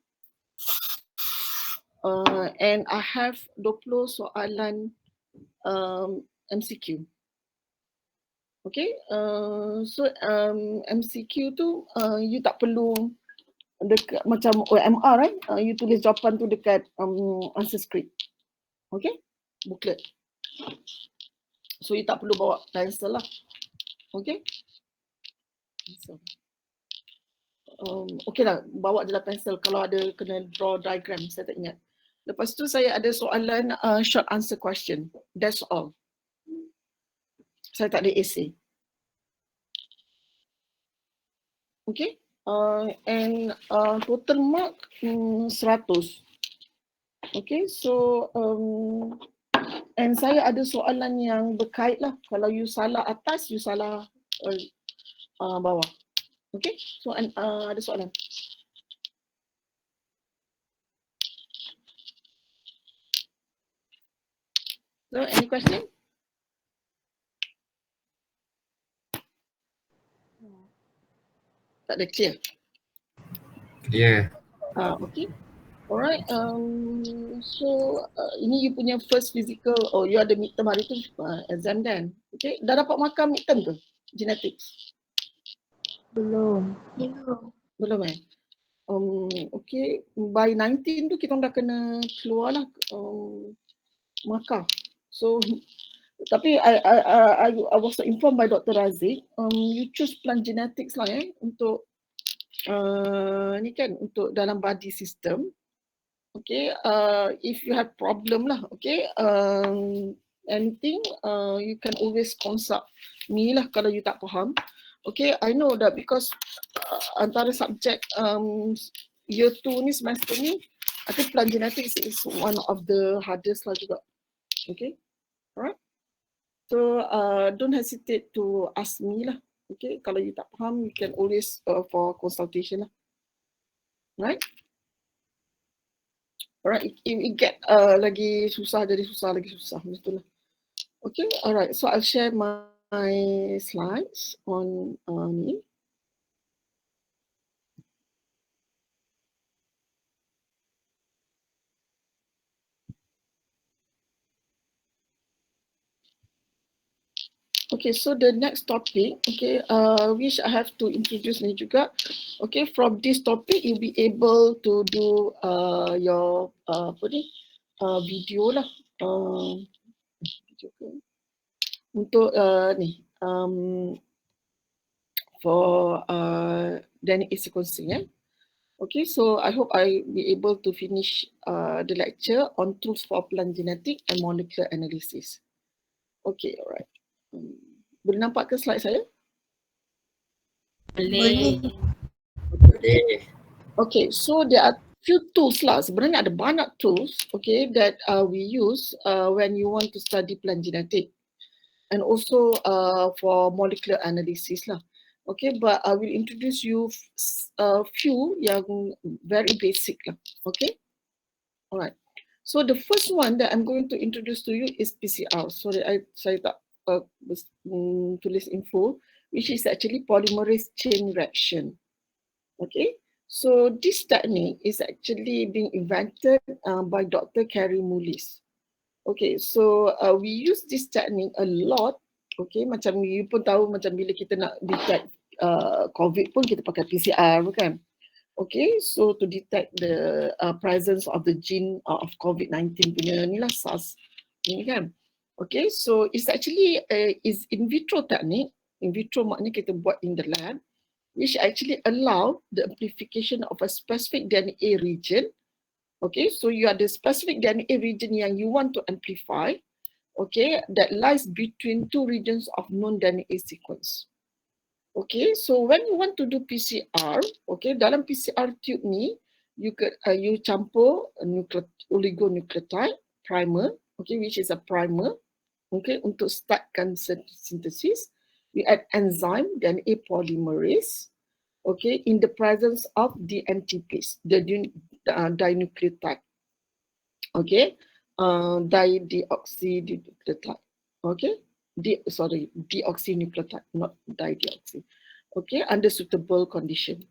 [SPEAKER 1] And I have 20 soalan MCQ. Okay. So MCQ tu you tak perlu dekat macam OMR right? You tulis jawapan tu dekat answer script. Okay. Booklet. So you tak perlu bawa pencil lah. Okay. So, okay lah, bawa je lah pensel kalau ada kena draw diagram, saya tak ingat. Lepas tu saya ada soalan short answer question. That's all. Saya tak ada essay. Okay. And total mark 100. Okay, so and saya ada soalan yang berkait lah. Kalau you salah atas, you salah bawah. Okay, so ada soalan. So any question? Tak ada clear.
[SPEAKER 2] Clear.
[SPEAKER 1] Okay. Alright. So ini you punya first physical. Oh, you ada midterm hari tu exam kan? Okay. Dah dapat markah midterm ke? Genetics?
[SPEAKER 7] Belum.
[SPEAKER 1] Belum okay. By 19 tu kita dah kena keluar lah markah. So tapi I was informed by Dr. Razik, you choose plant genetics lah untuk ni kan untuk dalam body system. Okay, if you have problem lah, okay, anything, you can always consult me lah kalau you tak faham. Okay, I know that because antara subjek year 2 ni semester ni, I think plant genetics is one of the hardest lah juga. Okay, alright. So don't hesitate to ask me lah. Okay, kalau you tak faham, you can always for consultation lah. Right? Alright, it get lagi susah jadi susah lagi susah, betul lah. Okay, alright. So I'll share my slides on ni. Okay, so the next topic, okay, which I have to introduce ni juga. Okay, from this topic you'll be able to do your video lah. Untuk ni for DNA sequencing. Okay, so I hope I be able to finish the lecture on tools for plant genetic and molecular analysis. Okay, alright. Boleh nampak ke slide saya?
[SPEAKER 7] Boleh.
[SPEAKER 1] Okay, so there are few tools lah. Sebenarnya ada banyak tools, okay, that we use when you want to study plant genetic, and also for molecular analysis lah. Okay, but I will introduce you a few yang very basic lah. Okay, alright. So the first one that I'm going to introduce to you is PCR. Sorry, saya tak tulis info, which is actually polymerase chain reaction. Okay, so this technique is actually being invented by Dr. Carrie Mullis. Okay, so we use this technique a lot. Okay, macam you pun tahu macam bila kita nak detect COVID pun kita pakai PCR kan. Okay, so to detect the presence of the gene of COVID-19 punya ni lah SARS ni kan. Okay, so it's actually is in vitro technique. In vitro maknanya kita buat in the lab, which actually allow the amplification of a specific DNA region. Okay, so you have the specific DNA region yang you want to amplify, okay, that lies between two regions of known DNA sequence. Okay, so when you want to do PCR, okay, dalam PCR tube ni, you campur oligonucleotide primer, okay, which is a primer, okay, untuk startkan synthesis. You add enzyme DNA polymerase, okay, in the presence of the NTPs, the dinucleotide, okay, dideoxynucleotide, okay, deoxynucleotide, not dideoxy, okay, under suitable condition.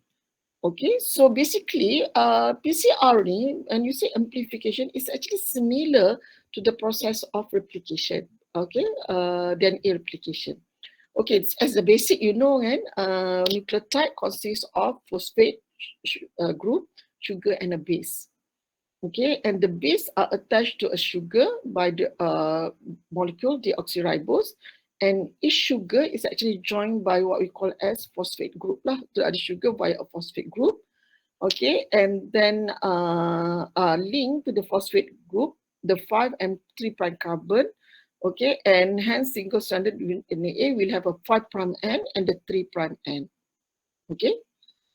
[SPEAKER 1] Okay, so basically, PCR ni, when you say amplification, is actually similar to the process of replication, okay, DNA replication. Okay, as a basic, you know, kan, nucleotide consists of phosphate group, sugar, and a base. Okay, and the base are attached to a sugar by the molecule deoxyribose, and each sugar is actually joined by what we call as phosphate group lah. So ada sugar via a phosphate group, okay, and then linked to the phosphate group, the 5 and 3 prime carbon, okay, and hence single-stranded DNA will have a 5 prime end and the 3 prime end, okay.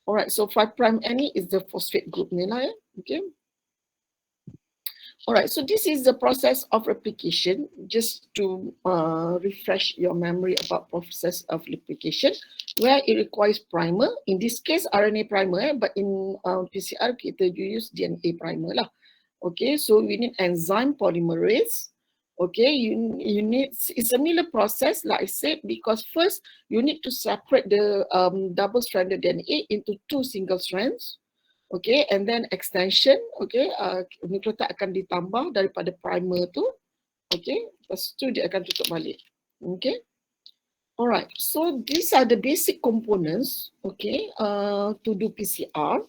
[SPEAKER 1] All right, so 5 prime end is the phosphate group ni lah, okay. All right, so this is the process of replication. Just to refresh your memory about process of replication, where it requires primer. In this case, RNA primer, but in PCR, kita use DNA primer lah. Okay, so we need enzyme polymerase. Okay, you need, it's a similar process, like I said, because first you need to separate the double-stranded DNA into 2 single strands. Okay, and then extension, okay, nucleotide akan ditambah daripada primer tu, okay, lepas tu dia akan tutup balik, okay. Alright, so these are the basic components, okay, to do PCR.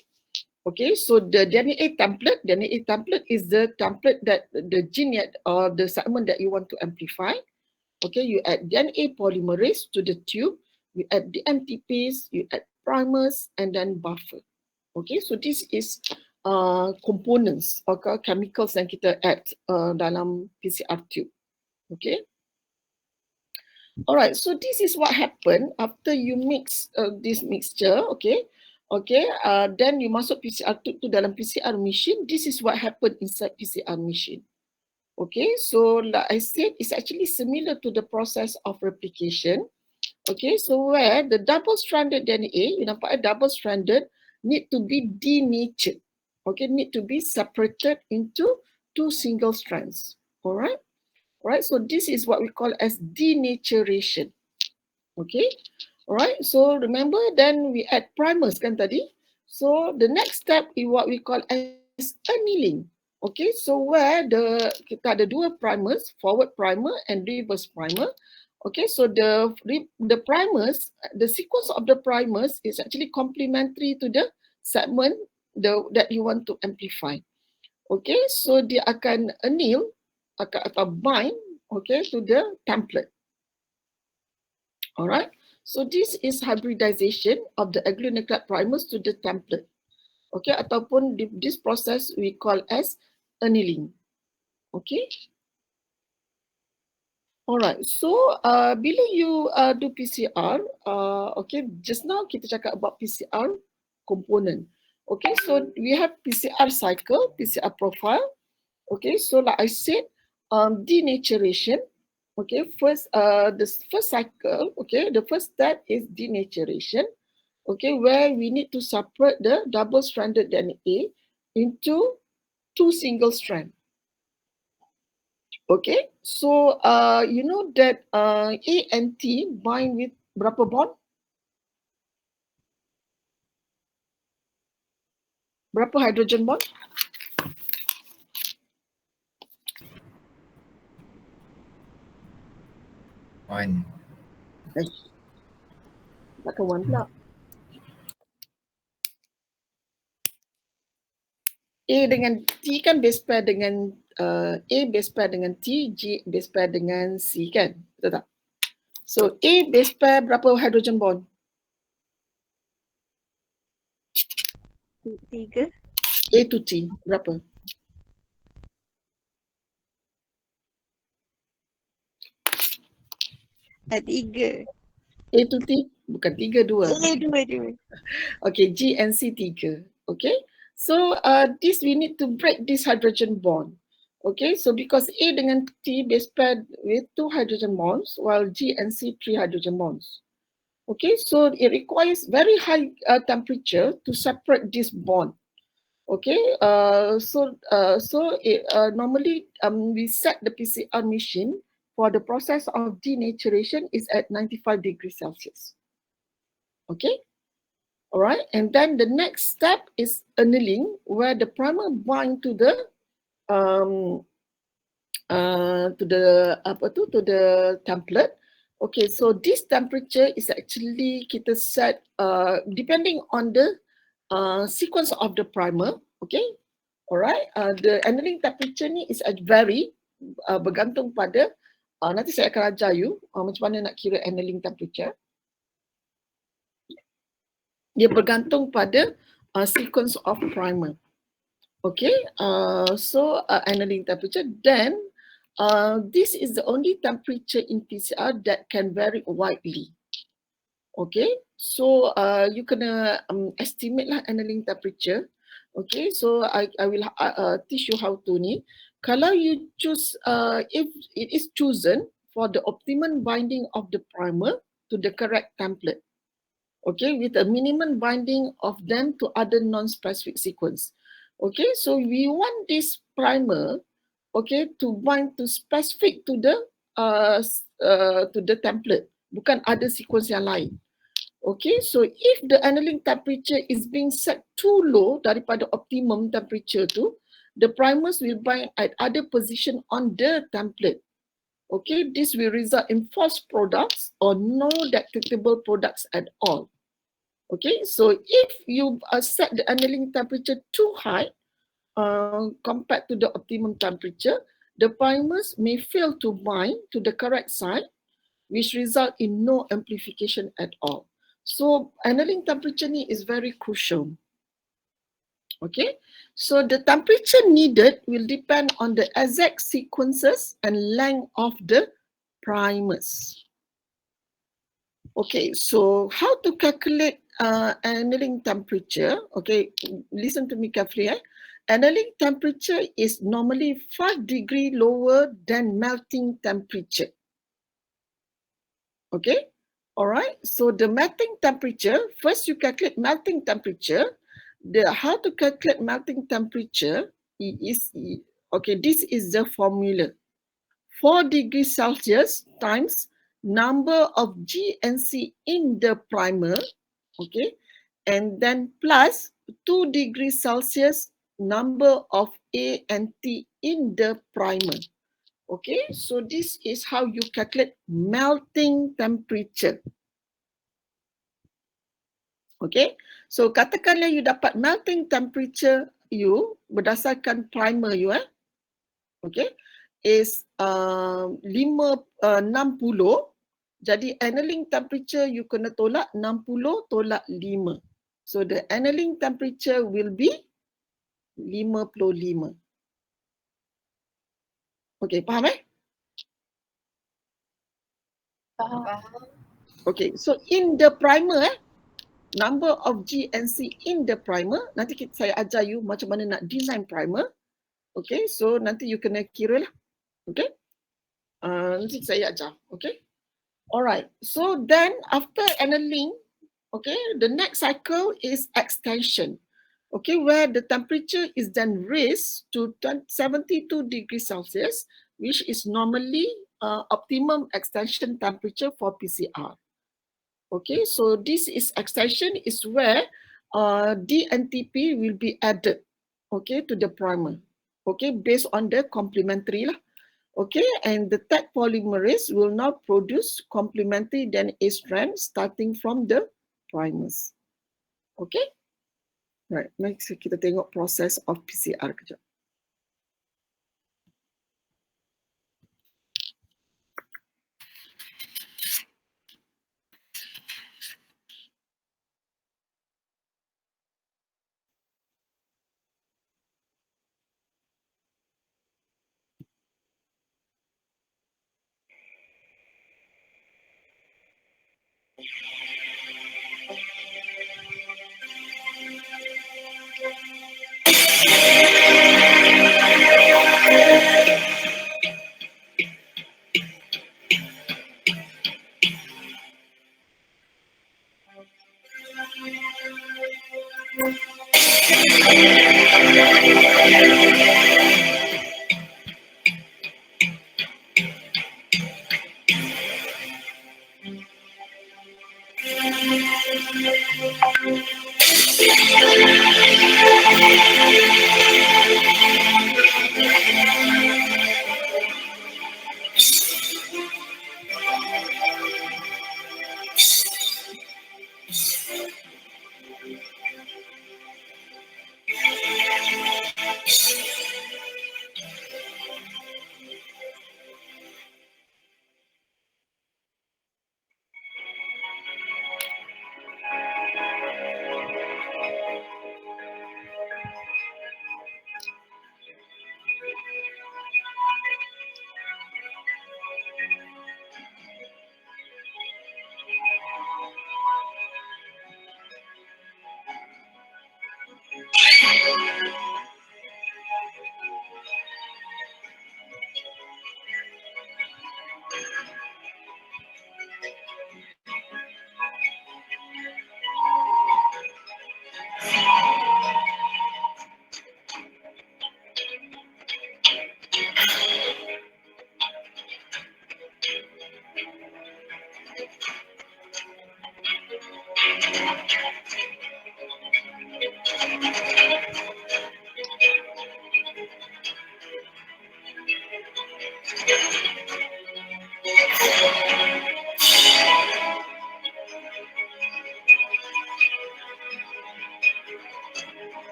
[SPEAKER 1] Okay, so the DNA template is the template that the gene or the segment that you want to amplify. Okay, you add DNA polymerase to the tube, you add the NTPs, you add primers, and then buffer. Okay, so this is components or chemicals yang kita add dalam PCR tube. Okay. Alright, so this is what happened after you mix this mixture. Okay. Okay, then you masuk PCR tube tu dalam PCR machine. This is what happened inside PCR machine. Okay, so like I said, it's actually similar to the process of replication. Okay, so where the double-stranded DNA, you nampak double-stranded, need to be denatured. Okay, need to be separated into 2 single strands. Alright, alright. So this is what we call as denaturation. Okay. Alright, so remember then we add primers kan tadi. So the next step is what we call as annealing. Okay, so where kita ada 2 primers, forward primer and reverse primer. Okay, so the primers, the sequence of the primers is actually complementary to the segment that you want to amplify. Okay, so dia akan anneal atau bind, okay, to the template. Alright. So this is hybridization of the oligonucleotide primers to the template. Okay, ataupun this process we call as annealing. Okay. Alright, so bila you do PCR, okay, just now kita cakap about PCR component. Okay, so we have PCR cycle, PCR profile. Okay, so like I said, denaturation. Okay, the first cycle, okay, the first step is denaturation, okay, where we need to separate the double-stranded DNA into 2 single strands. Okay, so you know that A and T bind with berapa bond? Berapa hydrogen bond?
[SPEAKER 2] One.
[SPEAKER 1] Takkan one pula. A dengan T kan base pair dengan A base pair dengan T, G base pair dengan C kan? Betul tak? So A base pair berapa hydrogen bond?
[SPEAKER 7] 3.
[SPEAKER 1] A to T berapa?
[SPEAKER 7] Tiga.
[SPEAKER 1] A to T bukan 3, 2.
[SPEAKER 7] 2.
[SPEAKER 1] Okay, G and C 3. Okay. So this we need to break this hydrogen bond. Okay, so because A dengan T base paired with 2 hydrogen bonds, while G and C 3 hydrogen bonds. Okay, so it requires very high temperature to separate this bond. Okay, normally we set the PCR machine for the process of denaturation is at 95 degrees Celsius. Okay, all right, and then the next step is annealing, where the primer bind to the template. Okay, so this temperature is actually kita set depending on the sequence of the primer. Okay, alright. The annealing temperature ni is vary bergantung pada nanti saya akan ajar you macam mana nak kira annealing temperature. Dia bergantung pada sequence of primer. Okay, so annealing temperature, then this is the only temperature in PCR that can vary widely. Okay, so you kena estimate lah annealing temperature. Okay, so I will teach you how to ni. Kalau you choose, if it is chosen for the optimum binding of the primer to the correct template. Okay, with a minimum binding of them to other non-specific sequence. Okay, so we want this primer, okay, to bind to specific to the template, bukan ada sequence yang lain. Okay, so if the annealing temperature is being set too low daripada optimum temperature tu, the primers will bind at other position on the template. Okay, this will result in false products or no detectable products at all. Okay, so if you set the annealing temperature too high compared to the optimum temperature, the primers may fail to bind to the correct site, which result in no amplification at all. So annealing temperature is very crucial. Okay, so the temperature needed will depend on the exact sequences and length of the primers. Okay, so how to calculate annealing temperature? Okay, listen to me carefully. Annealing temperature is normally 5 degrees lower than melting temperature. Okay, all right. So the melting temperature, first you calculate melting temperature. How to calculate melting temperature is, okay, this is the formula. 4 degrees Celsius times number of G and C in the primer, okay, and then plus 2 degrees Celsius number of A and T in the primer. Okay, so this is how you calculate melting temperature. Okay, so katakanlah you dapat melting temperature you berdasarkan primer you okay, is 60. Jadi annealing temperature you kena tolak 60 tolak 5. So the annealing temperature will be 55. Okay, faham Okay, so in the primer number of G and C in the primer, nanti saya ajar you macam mana nak design primer. Okay, so nanti you kena kira lah. Okay, nanti saya ajar. Okay, alright. So then after annealing, okay, the next cycle is extension. Okay, where the temperature is then raised to 72 degrees Celsius, which is normally optimum extension temperature for PCR. Okay, so this is extension is where DNTP will be added, okay, to the primer, okay, based on the complementary lah. Okay, and the tag polymerase will now produce complementary DNA strand starting from the primers. Okay, right, next kita tengok proses of PCR kejap.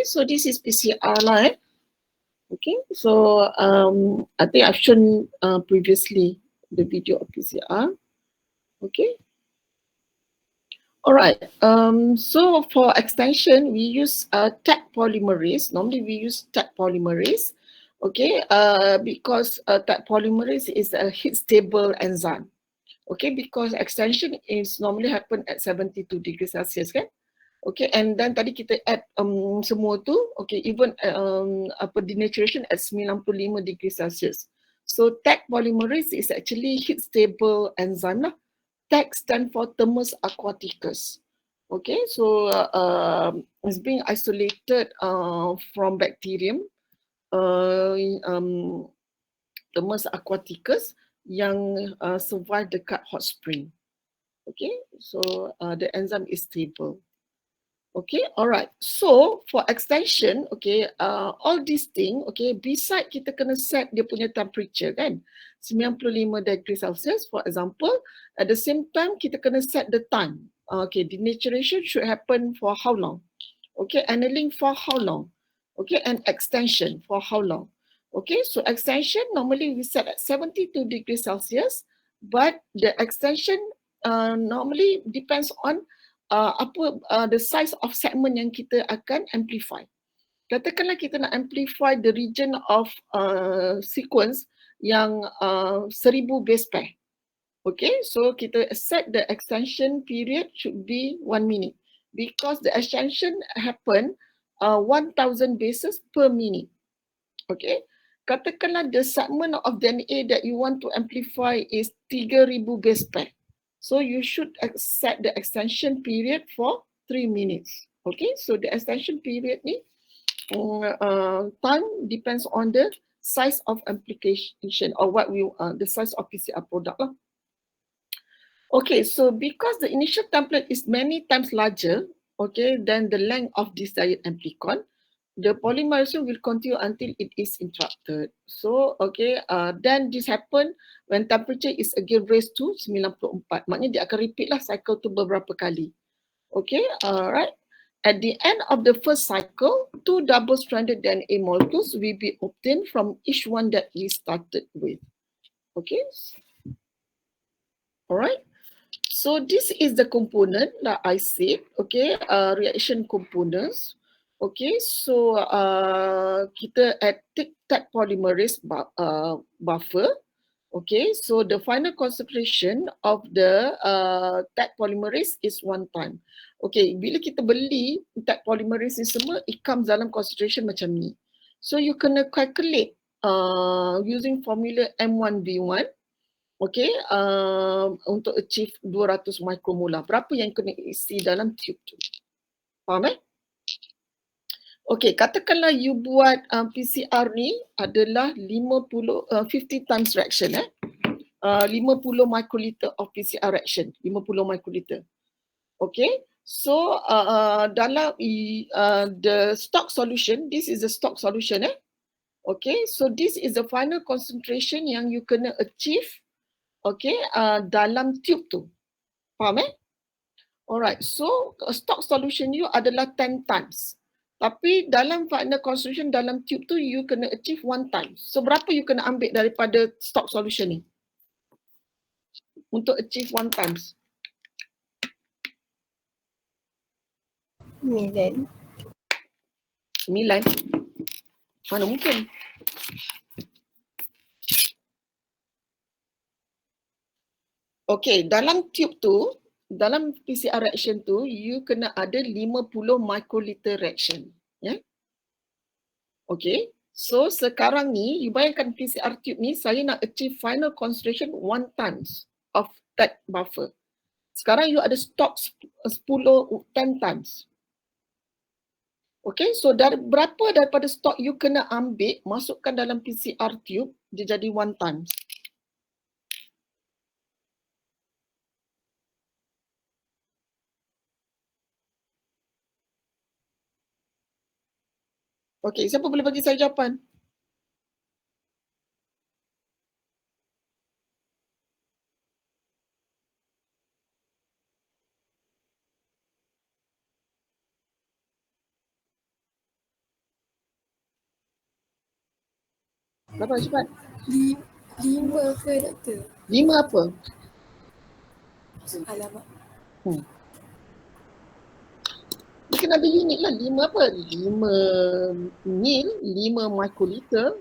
[SPEAKER 1] Okay, so this is PCR lah. Okay, so I think I've shown previously the video of PCR. Okay. All right. So for extension, we use Taq polymerase. Normally, we use Taq polymerase. Okay. Because Taq polymerase is a heat-stable enzyme. Okay, because extension is normally happen at 72 degrees Celsius, kan? Okay, and then tadi kita add semua tu, okay, even denaturation at 95 degrees Celsius. So Taq polymerase is actually heat-stable enzyme lah. Taq stand for thermus aquaticus. Okay, so it's being isolated from bacterium, thermus aquaticus yang survive dekat hot spring. Okay, so the enzyme is stable. Okay, alright. So for extension, okay, all these things, okay, beside kita kena set dia punya temperature kan, 95 degrees Celsius for example, at the same time kita kena set the time. Okay, denaturation should happen for how long? Okay, annealing for how long? Okay, and extension for how long? Okay, so extension normally we set at 72 degrees Celsius, but the extension normally depends on the size of segment yang kita akan amplify. Katakanlah kita nak amplify the region of sequence yang 1000 base pair. Okay, so kita set the extension period should be 1 minute because the extension happen 1000 bases per minute. Okay, katakanlah the segment of DNA that you want to amplify is 3000 base pair. So you should set the extension period for 3 minutes. Okay, so the extension period ni time depends on the size of amplification or what we the size of PCR product lah. Okay, so because the initial template is many times larger, okay, than the length of desired amplicon, the polymerization will continue until it is interrupted. So, okay, then this happen when temperature is again raised to 94. Maknanya dia akan repeat lah cycle tu beberapa kali. Okay, alright. At the end of the first cycle, 2 double-stranded DNA molecules will be obtained from each one that we started with. Okay, alright. So this is the component that I said, okay, reaction components. Okay, so kita add Taq polymerase buffer. Okay, so the final concentration of the Taq polymerase is 1 time. Okay, bila kita beli Taq polymerase ni semua, it comes dalam concentration macam ni. So you kena calculate using formula M1V1. Okay, untuk achieve 200 micromolar. Berapa yang kena isi dalam tube tu? Faham eh? Okay, katakanlah you buat PCR ni adalah 50 times reaction 50 microliter of PCR reaction, 50 microliter. Okay, so dalam the stock solution, this is the stock solution Okay, so this is the final concentration yang you kena achieve okay, dalam tube tu. Faham Alright, so stock solution you adalah 10 times. Tapi dalam final concentration dalam tube tu you kena achieve 1 time. So berapa you kena ambil daripada stock solution ni? Untuk achieve 1 times.
[SPEAKER 7] 9.
[SPEAKER 1] 9. Mana mungkin? Okay, dalam tube tu, dalam PCR reaction tu, you kena ada 50 microliter reaction. Ya? Okay, so sekarang ni, you bayangkan PCR tube ni, saya nak achieve final concentration 1 times of Taq buffer. Sekarang you ada stock 10 times. Okay, so berapa daripada stock you kena ambil, masukkan dalam PCR tube, dia jadi 1 times. Okay, siapa boleh bagi saya jawapan? Berapa cepat?
[SPEAKER 8] 5 ke doktor?
[SPEAKER 1] 5 apa?
[SPEAKER 8] Alamak.
[SPEAKER 1] Dia kena ada unit lah. 5 apa? 5 mil, 5 mikroliter.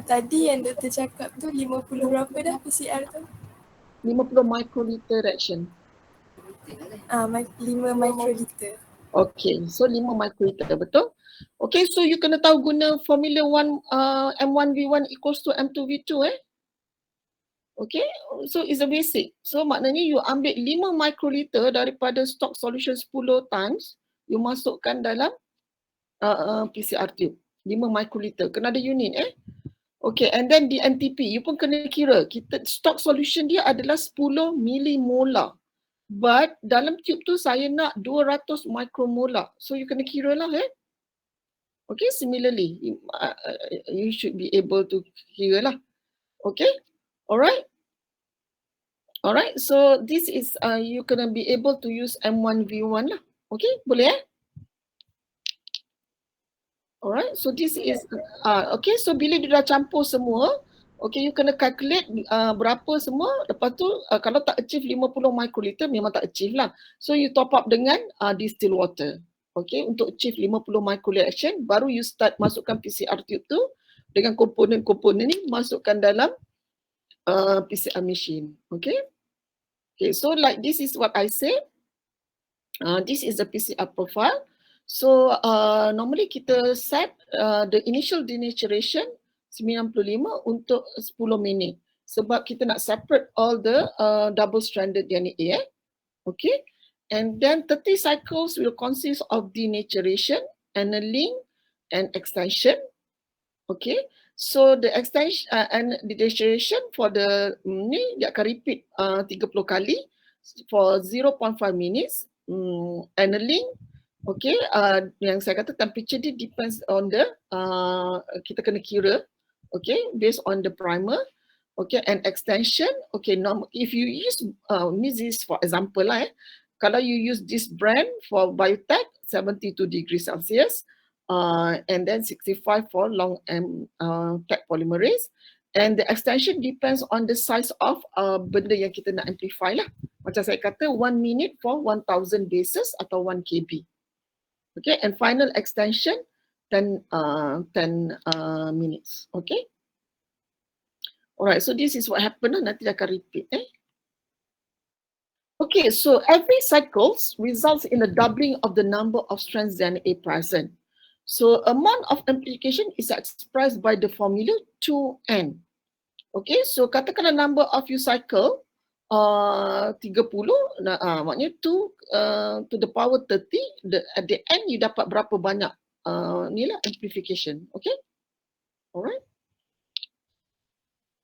[SPEAKER 8] Tadi yang doktor cakap tu 50 berapa dah PCR tu?
[SPEAKER 1] 50 mikroliter reaction.
[SPEAKER 8] 5 mikroliter.
[SPEAKER 1] Okay, so 5 mikroliter, betul? Okay, so you kena tahu guna formula M1V1 equals to M2V2 Okay, so it's a basic. So maknanya you ambil 5 mikroliter daripada stock solution 10 times, you masukkan dalam PCR tube. 5 mikroliter, kena ada unit Okay, and then di NTP, you pun kena kira. Kita stock solution dia adalah 10 millimolar. But dalam tube tu saya nak 200 micromolar. So you kena kira lah Okay, similarly, you should be able to kira lah. Okay, alright. Alright, so this is, you kena be able to use M1V1 lah. Okay, boleh Alright, so this is, okay, so bila dia dah campur semua, okay, you kena calculate berapa semua. Lepas tu, kalau tak achieve 50 microliter, memang tak achieve lah. So you top up dengan distilled water. Okay, untuk achieve 50 microliter action, baru you start masukkan PCR tube tu dengan komponen-komponen ni, masukkan dalam PCR machine. Okay. Okay, so like this is what I said. This is the PCR profile. So normally kita set the initial denaturation 95 untuk 10 minit. Sebab kita nak separate all the double stranded DNA Okay. And then 30 cycles will consist of denaturation, annealing, and extension. Okay. So the extension and denaturation for the ni dia akan repeat 30 kali for 0.5 minutes. Annealing, okay, yang saya kata temperature dia depends on the kita kena kira, okay, based on the primer. Okay, and extension, okay, if you use this for example lah kalau you use this brand for biotech 72 degrees Celsius and then 65 for long tech polymerase, and the extension depends on the size of benda yang kita nak amplify lah. Macam saya kata 1 minute for 1000 bases atau 1 kb. Okay, and final extension 10 minutes. Okay. Alright, so this is what happened. Nanti akan repeat. Okay, so every cycles results in a doubling of the number of strands DNA present. So amount of amplification is expressed by the formula 2n. Okay, so katakanlah number of you cycle 30, maknanya 2 to the power 30, at the end you dapat berapa banyak ni lah amplification. Okay, alright.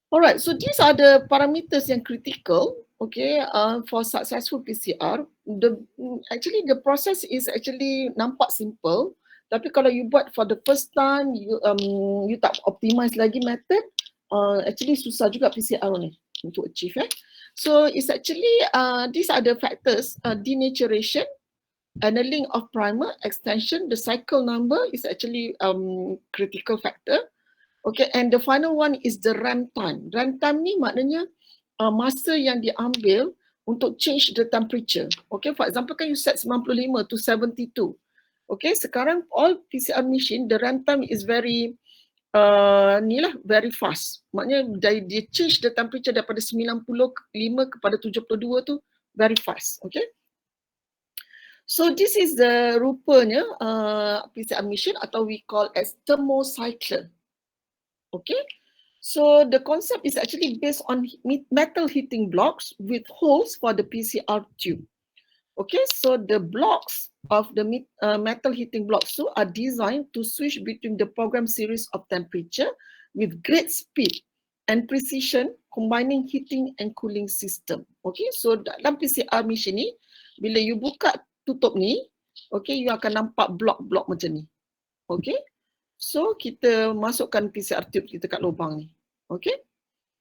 [SPEAKER 1] Alright, so these are the parameters yang critical, okay, for successful PCR. Actually the process is actually nampak simple, tapi kalau you buat for the first time, you tak optimize lagi method, actually susah juga PCR ni untuk achieve. So it's actually these are the factors: denaturation, annealing of primer, extension, the cycle number is actually critical factor. Okay, and the final one is the RAM time. RAM time ni maknanya masa yang diambil untuk change the temperature. Okay, for example kan you set 95 to 72. Okay, sekarang all PCR machine, the RAM time is very very fast. Maknanya dia change the temperature daripada 95 kepada 72 tu very fast. Okay. So this is the rupanya PCR machine atau we call as thermocycler. Okay, so the concept is actually based on metal heating blocks with holes for the PCR tube. Okay, so the blocks of the metal heating blocks are designed to switch between the program series of temperature with great speed and precision, combining heating and cooling system. Okay, so dalam PCR machine ni, bila you buka tutup ni, okay, you akan nampak blok-blok macam ni. Okay. So kita masukkan PCR tube kita kat lubang ni. Okay.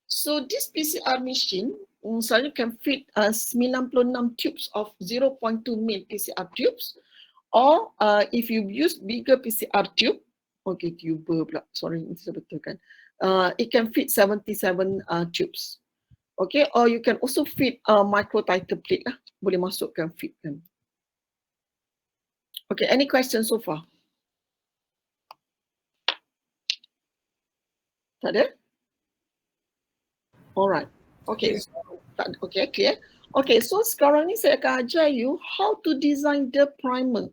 [SPEAKER 1] So this PCR machine misalnya can fit 96 tubes of 0.2 mil PCR tubes, or if you use bigger PCR tube, okay, tuber pula, sorry, ini saya betulkan. it can fit 77 tubes. Okay, or you can also fit micro title plate lah. Boleh masukkan, fitkan. Okay, any questions so far? Tak ada? Alright. Okay. So, okay, clear. Okay, so sekarang ni saya akan ajar you how to design the primer.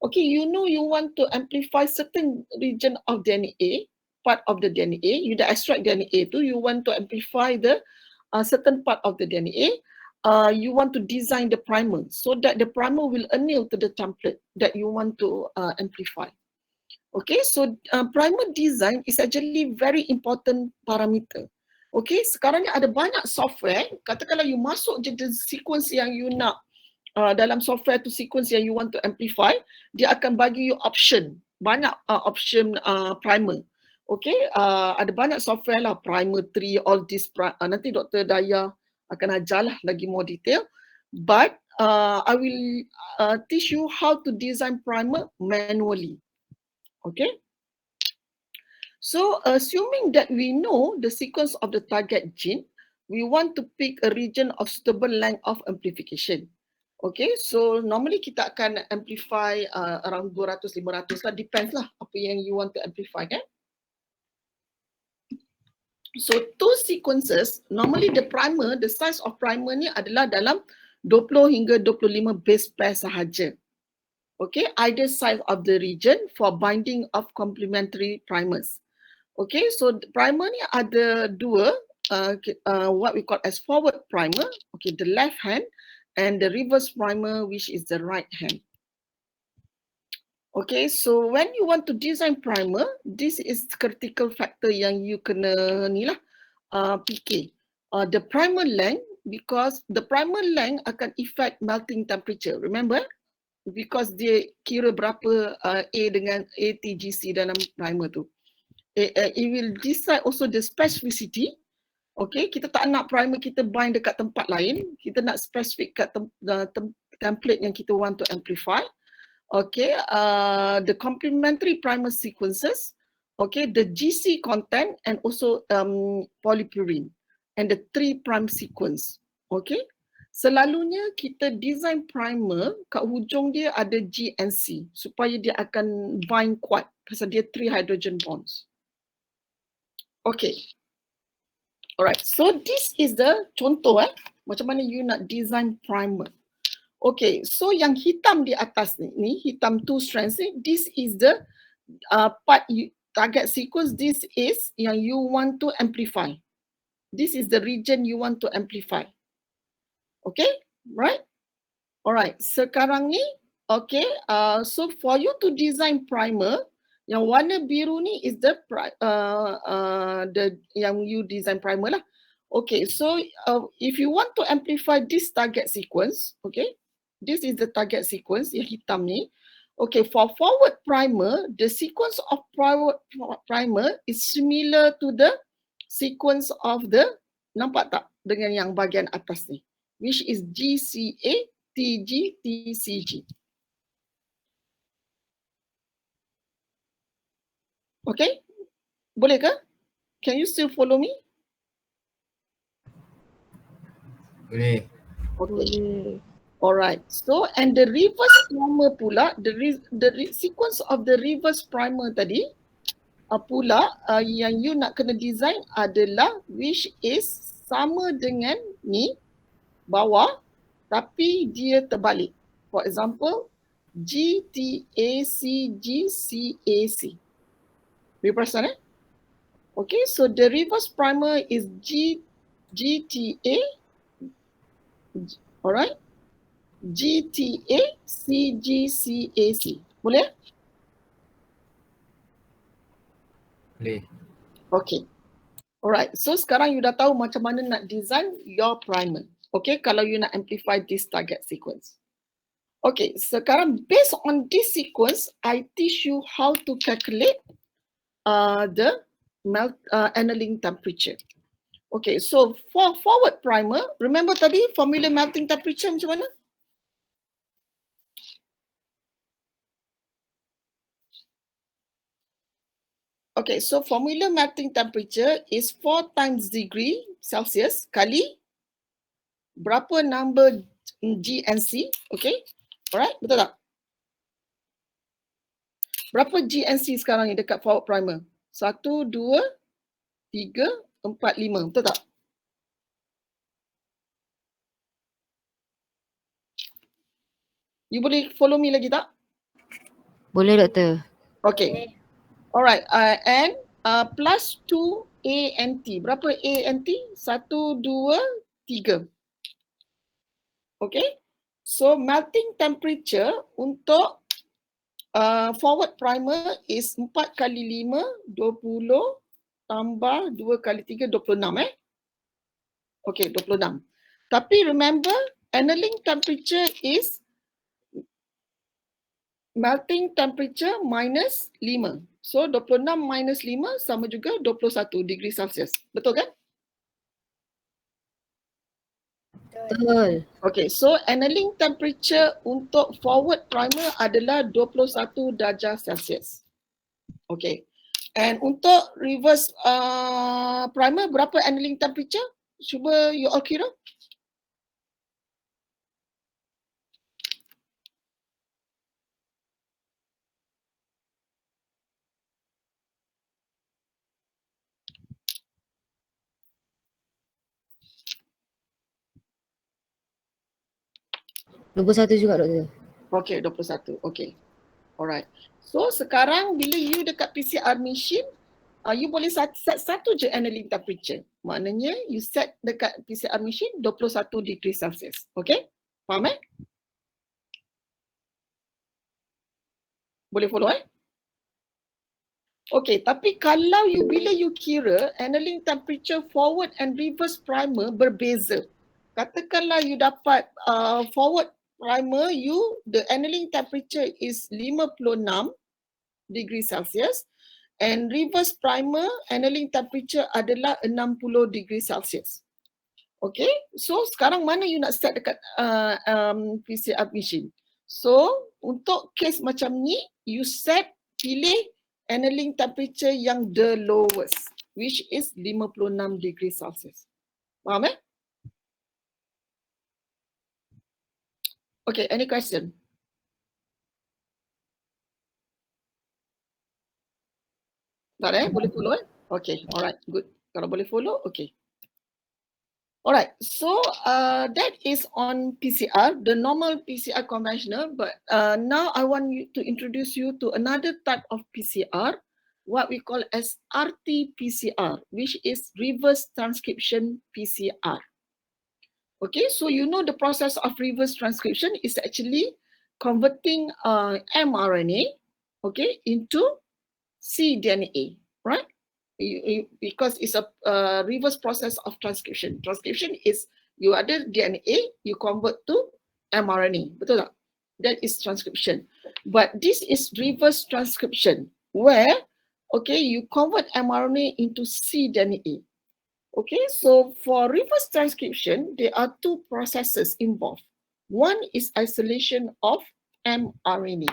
[SPEAKER 1] Okay, you know you want to amplify certain region of DNA, part of the DNA. You dah extract DNA tu, you want to amplify the certain part of the DNA. You want to design the primer so that the primer will anneal to the template that you want to amplify. Okay, so primer design is actually very important parameter. Okay, sekarang ni ada banyak software, katakanlah you masuk je the sequence yang you nak dalam software tu, sequence yang you want to amplify, dia akan bagi you option, banyak option primer. Okay, ada banyak software lah, primer 3, all this, nanti Dr. Daya akan ajar lah lagi more detail. But I will teach you how to design primer manually. Okay. So assuming that we know the sequence of the target gene, we want to pick a region of suitable length of amplification. Okay, so normally kita akan amplify around 200-500 lah, depends lah apa yang you want to amplify kan. So two sequences, normally the primer, the size of primer ni adalah dalam 20 hingga 25 base pair sahaja. Okay, either side of the region for binding of complementary primers. Okay, so primer ni ada dua, what we call as forward primer, okay, the left hand, and the reverse primer, which is the right hand. Okay, so when you want to design primer, this is critical factor yang you kena ni lah, fikir. The primer length, because the primer length akan affect melting temperature, remember? Because dia kira berapa A dengan ATGC dalam primer tu. It will decide also the specificity. Okay, kita tak nak primer kita bind dekat tempat lain. Kita nak specific kat template yang kita want to amplify. Okay, the complementary primer sequences. Okay, the GC content and also polypurine and the 3' sequence. Okay. Selalunya kita design primer kat hujung dia ada G and C supaya dia akan bind kuat pasal dia 3 hydrogen bonds. Okay. Alright, so this is the contoh macam mana you nak design primer. Okay, so yang hitam di atas ni hitam 2 strands ni, this is the part target sequence, this is yang you want to amplify. This is the region you want to amplify. Okay, right? Alright, sekarang ni, okay, so for you to design primer, yang warna biru ni is the yang you design primer lah. Okay, so if you want to amplify this target sequence, okay, this is the target sequence yang hitam ni. Okay, for forward primer, the sequence of forward primer is similar to the sequence of the, nampak tak dengan yang bahagian atas ni, which is GCA, TG, TCG. Okay, boleh ke? Can you still follow me?
[SPEAKER 2] Boleh.
[SPEAKER 1] Okay. Alright, so and the reverse primer pula, the sequence of the reverse primer tadi pula yang you nak kena design adalah which is sama dengan ni bawah tapi dia terbalik. For example, GTACGCAC. Boleh perasan Okay, so the reverse primer is GTA, alright, GTA CGCAC. Boleh?
[SPEAKER 2] Boleh.
[SPEAKER 1] Okay. Alright, so sekarang you dah tahu macam mana nak design your primer. Okay, kalau you nak amplify this target sequence. Okay, sekarang based on this sequence, I teach you how to calculate the annealing temperature. Okay, so for forward primer, remember tadi formula melting temperature macam mana? Okay, so formula melting temperature is 4 times degree Celsius kali berapa number G and C, okay? Alright, betul tak? Berapa G and C sekarang ni dekat forward primer? 1, 2, 3, 4, 5, betul tak? You boleh follow me lagi tak?
[SPEAKER 9] Boleh doktor.
[SPEAKER 1] Okay. Alright, and plus 2 A and T. Berapa A and T? 1, 2, 3. Okay. So melting temperature untuk forward primer is 4 kali 5, 20 tambah 2 kali 3, 26 Okay, 26. Tapi remember, annealing temperature is melting temperature minus 5. So 26 minus 5 sama juga 21 degree Celsius. Betul kan?
[SPEAKER 9] Betul.
[SPEAKER 1] Okay, so annealing temperature untuk forward primer adalah 21 darjah Celsius. Okay. And untuk reverse primer berapa annealing temperature? Cuba you all kira.
[SPEAKER 9] satu juga doktor.
[SPEAKER 1] Okay, 21. Okay. Alright. So sekarang bila you dekat PCR machine, you boleh set satu je annealing temperature. Maknanya you set dekat PCR machine 21 degree Celsius. Okay? Faham Boleh follow Okay, tapi kalau you bila you kira annealing temperature forward and reverse primer berbeza. Katakanlah you dapat forward primer you the annealing temperature is 56 degree Celsius and reverse primer annealing temperature adalah 60 degree Celsius. Okay, so sekarang mana you nak set dekat PCR machine? So untuk case macam ni, you pilih annealing temperature yang the lowest, which is 56 degree Celsius. Faham Okay, any question? Tak boleh follow Okay, alright, good. Kalau boleh follow, okay. Alright, so that is on PCR, the normal PCR conventional, but now I want to introduce you to another type of PCR, what we call as RT-PCR, which is reverse transcription PCR. Okay, so you know the process of reverse transcription is actually converting mRNA, okay, into cDNA, right? Because it's a reverse process of transcription. Transcription is you ada DNA, you convert to mRNA. Betul tak? That is transcription. But this is reverse transcription where, okay, you convert mRNA into cDNA. Okay, so for reverse transcription, there are two processes involved. One is isolation of mRNA.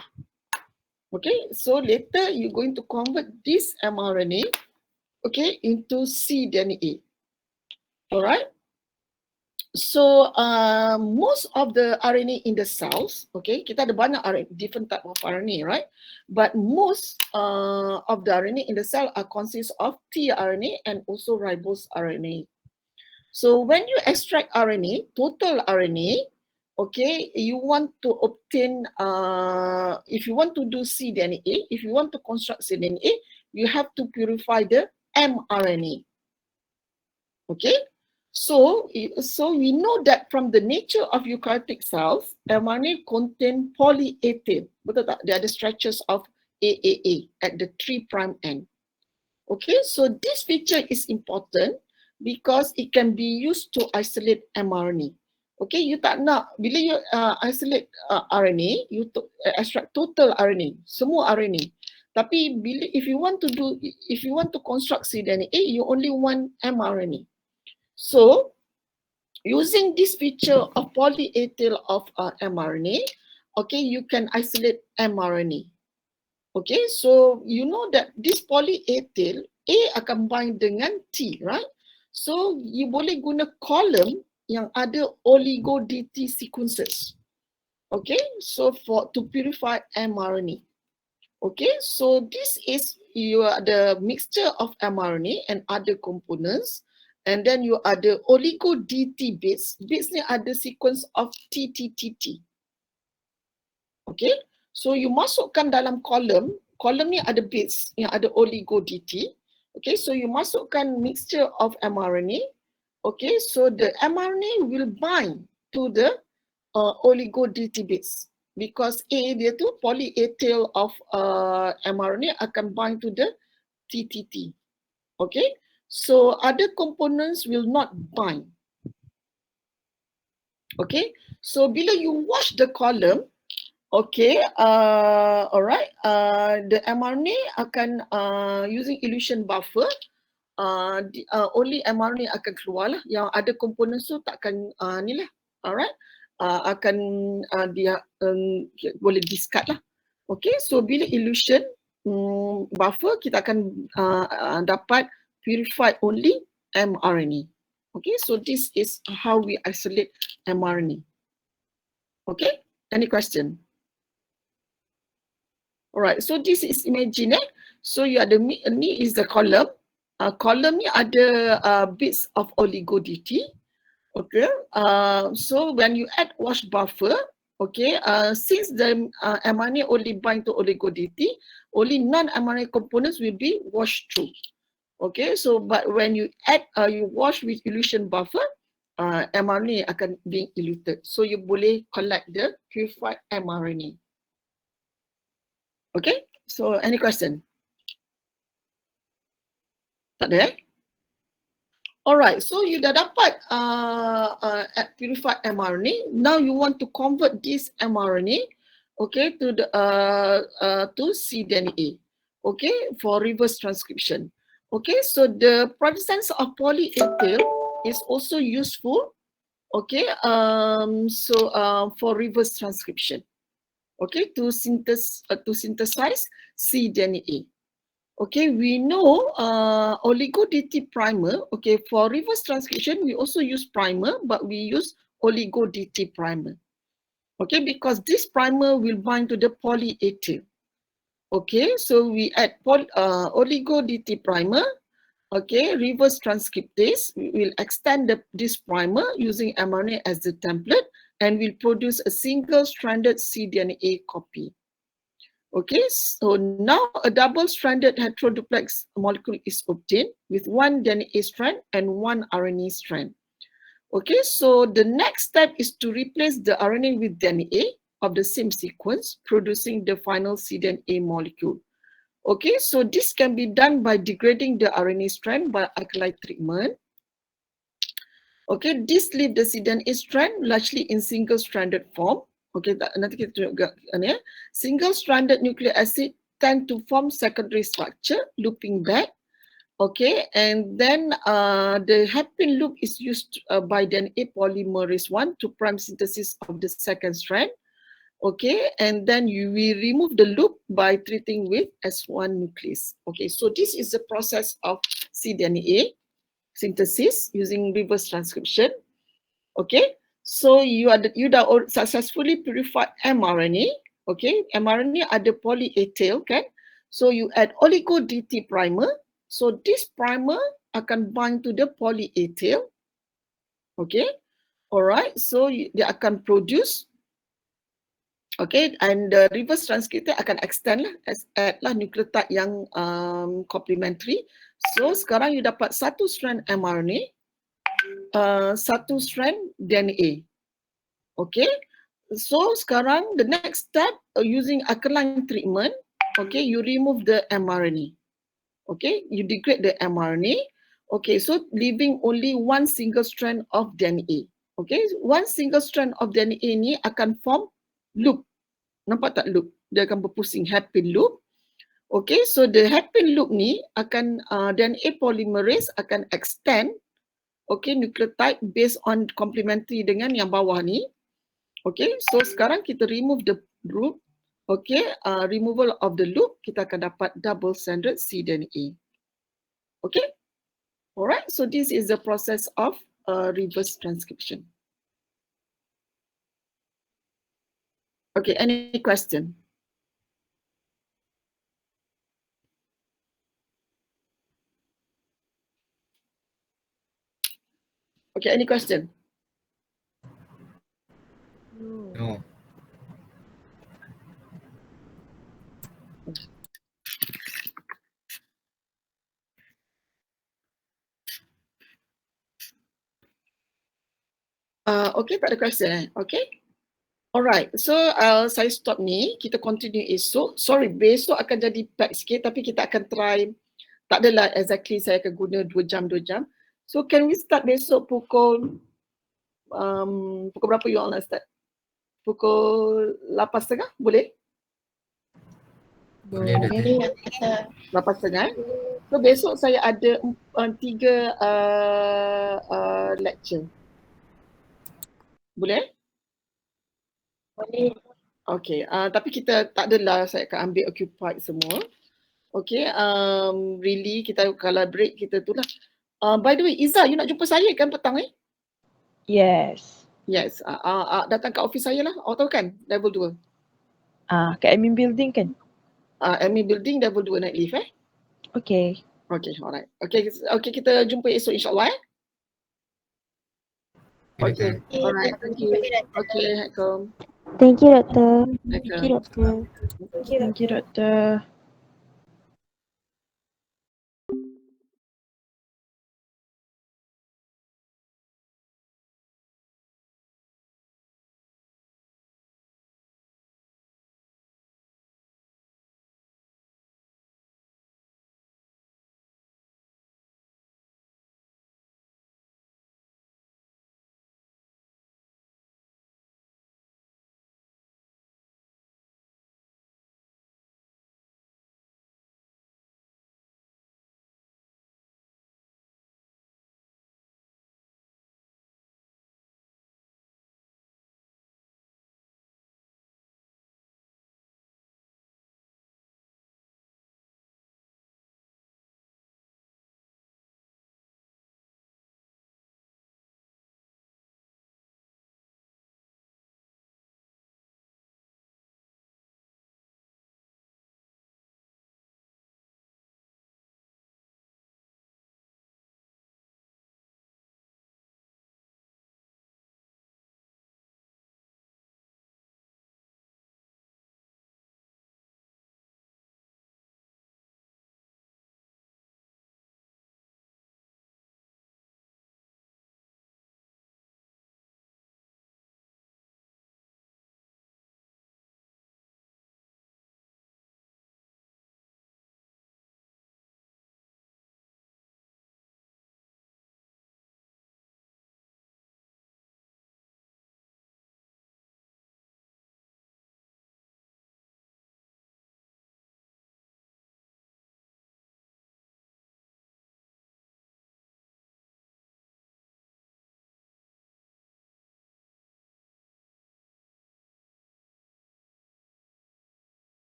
[SPEAKER 1] Okay, so later you're going to convert this mRNA, okay, into cDNA. All right. So most of the RNA in the cells, okay, kita ada banyak RNA, different type of RNA, right? But most of the RNA in the cell are consist of tRNA and also ribose RNA. So when you extract RNA, total RNA, okay, you want to obtain, if you want to do cDNA, if you want to construct cDNA, you have to purify the mRNA. Okay, so we know that from the nature of eukaryotic cells, mRNA contain poly-A tail. Betul tak? There are the stretches of AAA at the 3' end. Okay, so this feature is important because it can be used to isolate mRNA. Okay, you tak nak, bila you isolate RNA, you extract total RNA, semua RNA. Tapi bila if you want to construct cDNA, you only want mRNA. So using this feature of poly-A tail of mRNA, okay, you can isolate mRNA. Okay, so you know that this poly A tail, A akan bind dengan T, right? So you boleh guna column yang ada oligo DT sequences. Okay, so to purify mRNA. Okay, so this is the mixture of mRNA and other components, and then you ada oligo DT base. Base ni ada sequence of TTTT. Okay, so you masukkan dalam column ni ada base yang ada oligo DT. Okay, so you masukkan mixture of mRNA. Okay, so the mRNA will bind to the oligo DT base. Because A dia tu poly A tail of mRNA akan bind to the TTT. Okay, so other components will not bind. Okay, so bila you wash the column, okay, alright, the mRNA akan using elution buffer, only mRNA akan keluar lah, yang ada components tu takkan ni lah, alright. Akan dia boleh discard lah. Okay, so bila elution buffer, kita akan dapat purified only mRNA. Okay, so this is how we isolate mRNA. Okay, any question? Alright, so this is imagine So you ada ni is the column. Column ni ada bits of oligo DT. Okay, so when you add wash buffer, okay, since the mRNA only bind to oligo DT, only non-mRNA components will be washed through. Okay, so but when you add, you wash with elution buffer, mRNA akan being eluted. So you boleh collect the purified mRNA. Okay, so any question? Tak ada Alright, so you dah dapat purified mRNA. Now you want to convert this mRNA, okay, to the to cDNA, okay, for reverse transcription. Okay, so the presence of poly A tail is also useful, okay, for reverse transcription, okay, to synthesize cDNA. Okay, we know oligo DT primer. Okay, for reverse transcription, we also use primer, but we use oligo DT primer. Okay, because this primer will bind to the poly A tail. Okay, so we add oligo DT primer. Okay, reverse transcriptase. We will extend this primer using mRNA as the template, and will produce a single-stranded cDNA copy. Okay, so now a double-stranded heteroduplex molecule is obtained with one DNA strand and one RNA strand. Okay, so the next step is to replace the RNA with DNA of the same sequence, producing the final cDNA molecule. Okay, so this can be done by degrading the RNA strand by alkali treatment. Okay, this leaves the cDNA strand largely in single-stranded form. Okay, nanti kita tunjuk ni. Single-stranded nucleic acid tend to form secondary structure, looping back. Okay, and then the hairpin loop is used by DNA polymerase 1 to prime synthesis of the second strand. Okay, and then we remove the loop by treating with S1 nuclease. Okay, so this is the process of cDNA synthesis using reverse transcription. Okay, so you dah successfully purified mRNA. Okay, mRNA ada poly A tail kan. So you add oligo DT primer. So this primer akan bind to the poly A tail. Okay, alright. So dia akan produce. Okay, and the reverse transcriptase akan extend lah nucleotide yang complementary. So sekarang you dapat satu strand mRNA, satu strand DNA. Okay, so sekarang the next step using alkaline treatment, okay, you remove the mRNA. Okay, you degrade the mRNA. Okay, so leaving only one single strand of DNA. Okay, one single strand of DNA ni akan form loop. Nampak tak loop? Dia akan berpusing, hairpin loop. Okay, so the hairpin loop ni akan DNA polymerase akan extend, okay, nucleotide based on complementary dengan yang bawah ni. Okay, so sekarang kita remove the group. Okay, removal of the loop, kita akan dapat double stranded C dan A. Okay, alright, so this is the process of reverse transcription. Okay, any question? Okay, any question?
[SPEAKER 2] No.
[SPEAKER 1] Okay, tak ada question Okay. Alright, so saya stop ni, kita continue esok. Sorry, besok akan jadi pack sikit tapi kita akan try, tak adalah exactly saya akan guna 2 jam. So can we start besok pukul berapa you all nak start? Pukul 8.30 boleh?
[SPEAKER 2] Boleh Doktor.
[SPEAKER 1] 8.30 So besok saya ada 3 lecture. Boleh?
[SPEAKER 7] Boleh.
[SPEAKER 1] Okay, tapi kita tak adalah saya akan ambil occupied semua. Okay, really kita kalau break kita tu lah. By the way, Iza, you nak jumpa saya kan petang ni?
[SPEAKER 10] Yes.
[SPEAKER 1] Yes, datang kat office saya lah. Awak tahu kan? Level 2.
[SPEAKER 10] Kat admin building kan?
[SPEAKER 1] Admin building level 2 naik lift
[SPEAKER 10] Okay.
[SPEAKER 1] Okay, alright. Okay, kita jumpa esok insyaAllah Okay, alright. Thank you. Okay, Assalamualaikum.
[SPEAKER 7] Thank you, Doktor.
[SPEAKER 1] Assalamualaikum.
[SPEAKER 7] Thank you, Doktor.
[SPEAKER 10] Thank you, Doktor.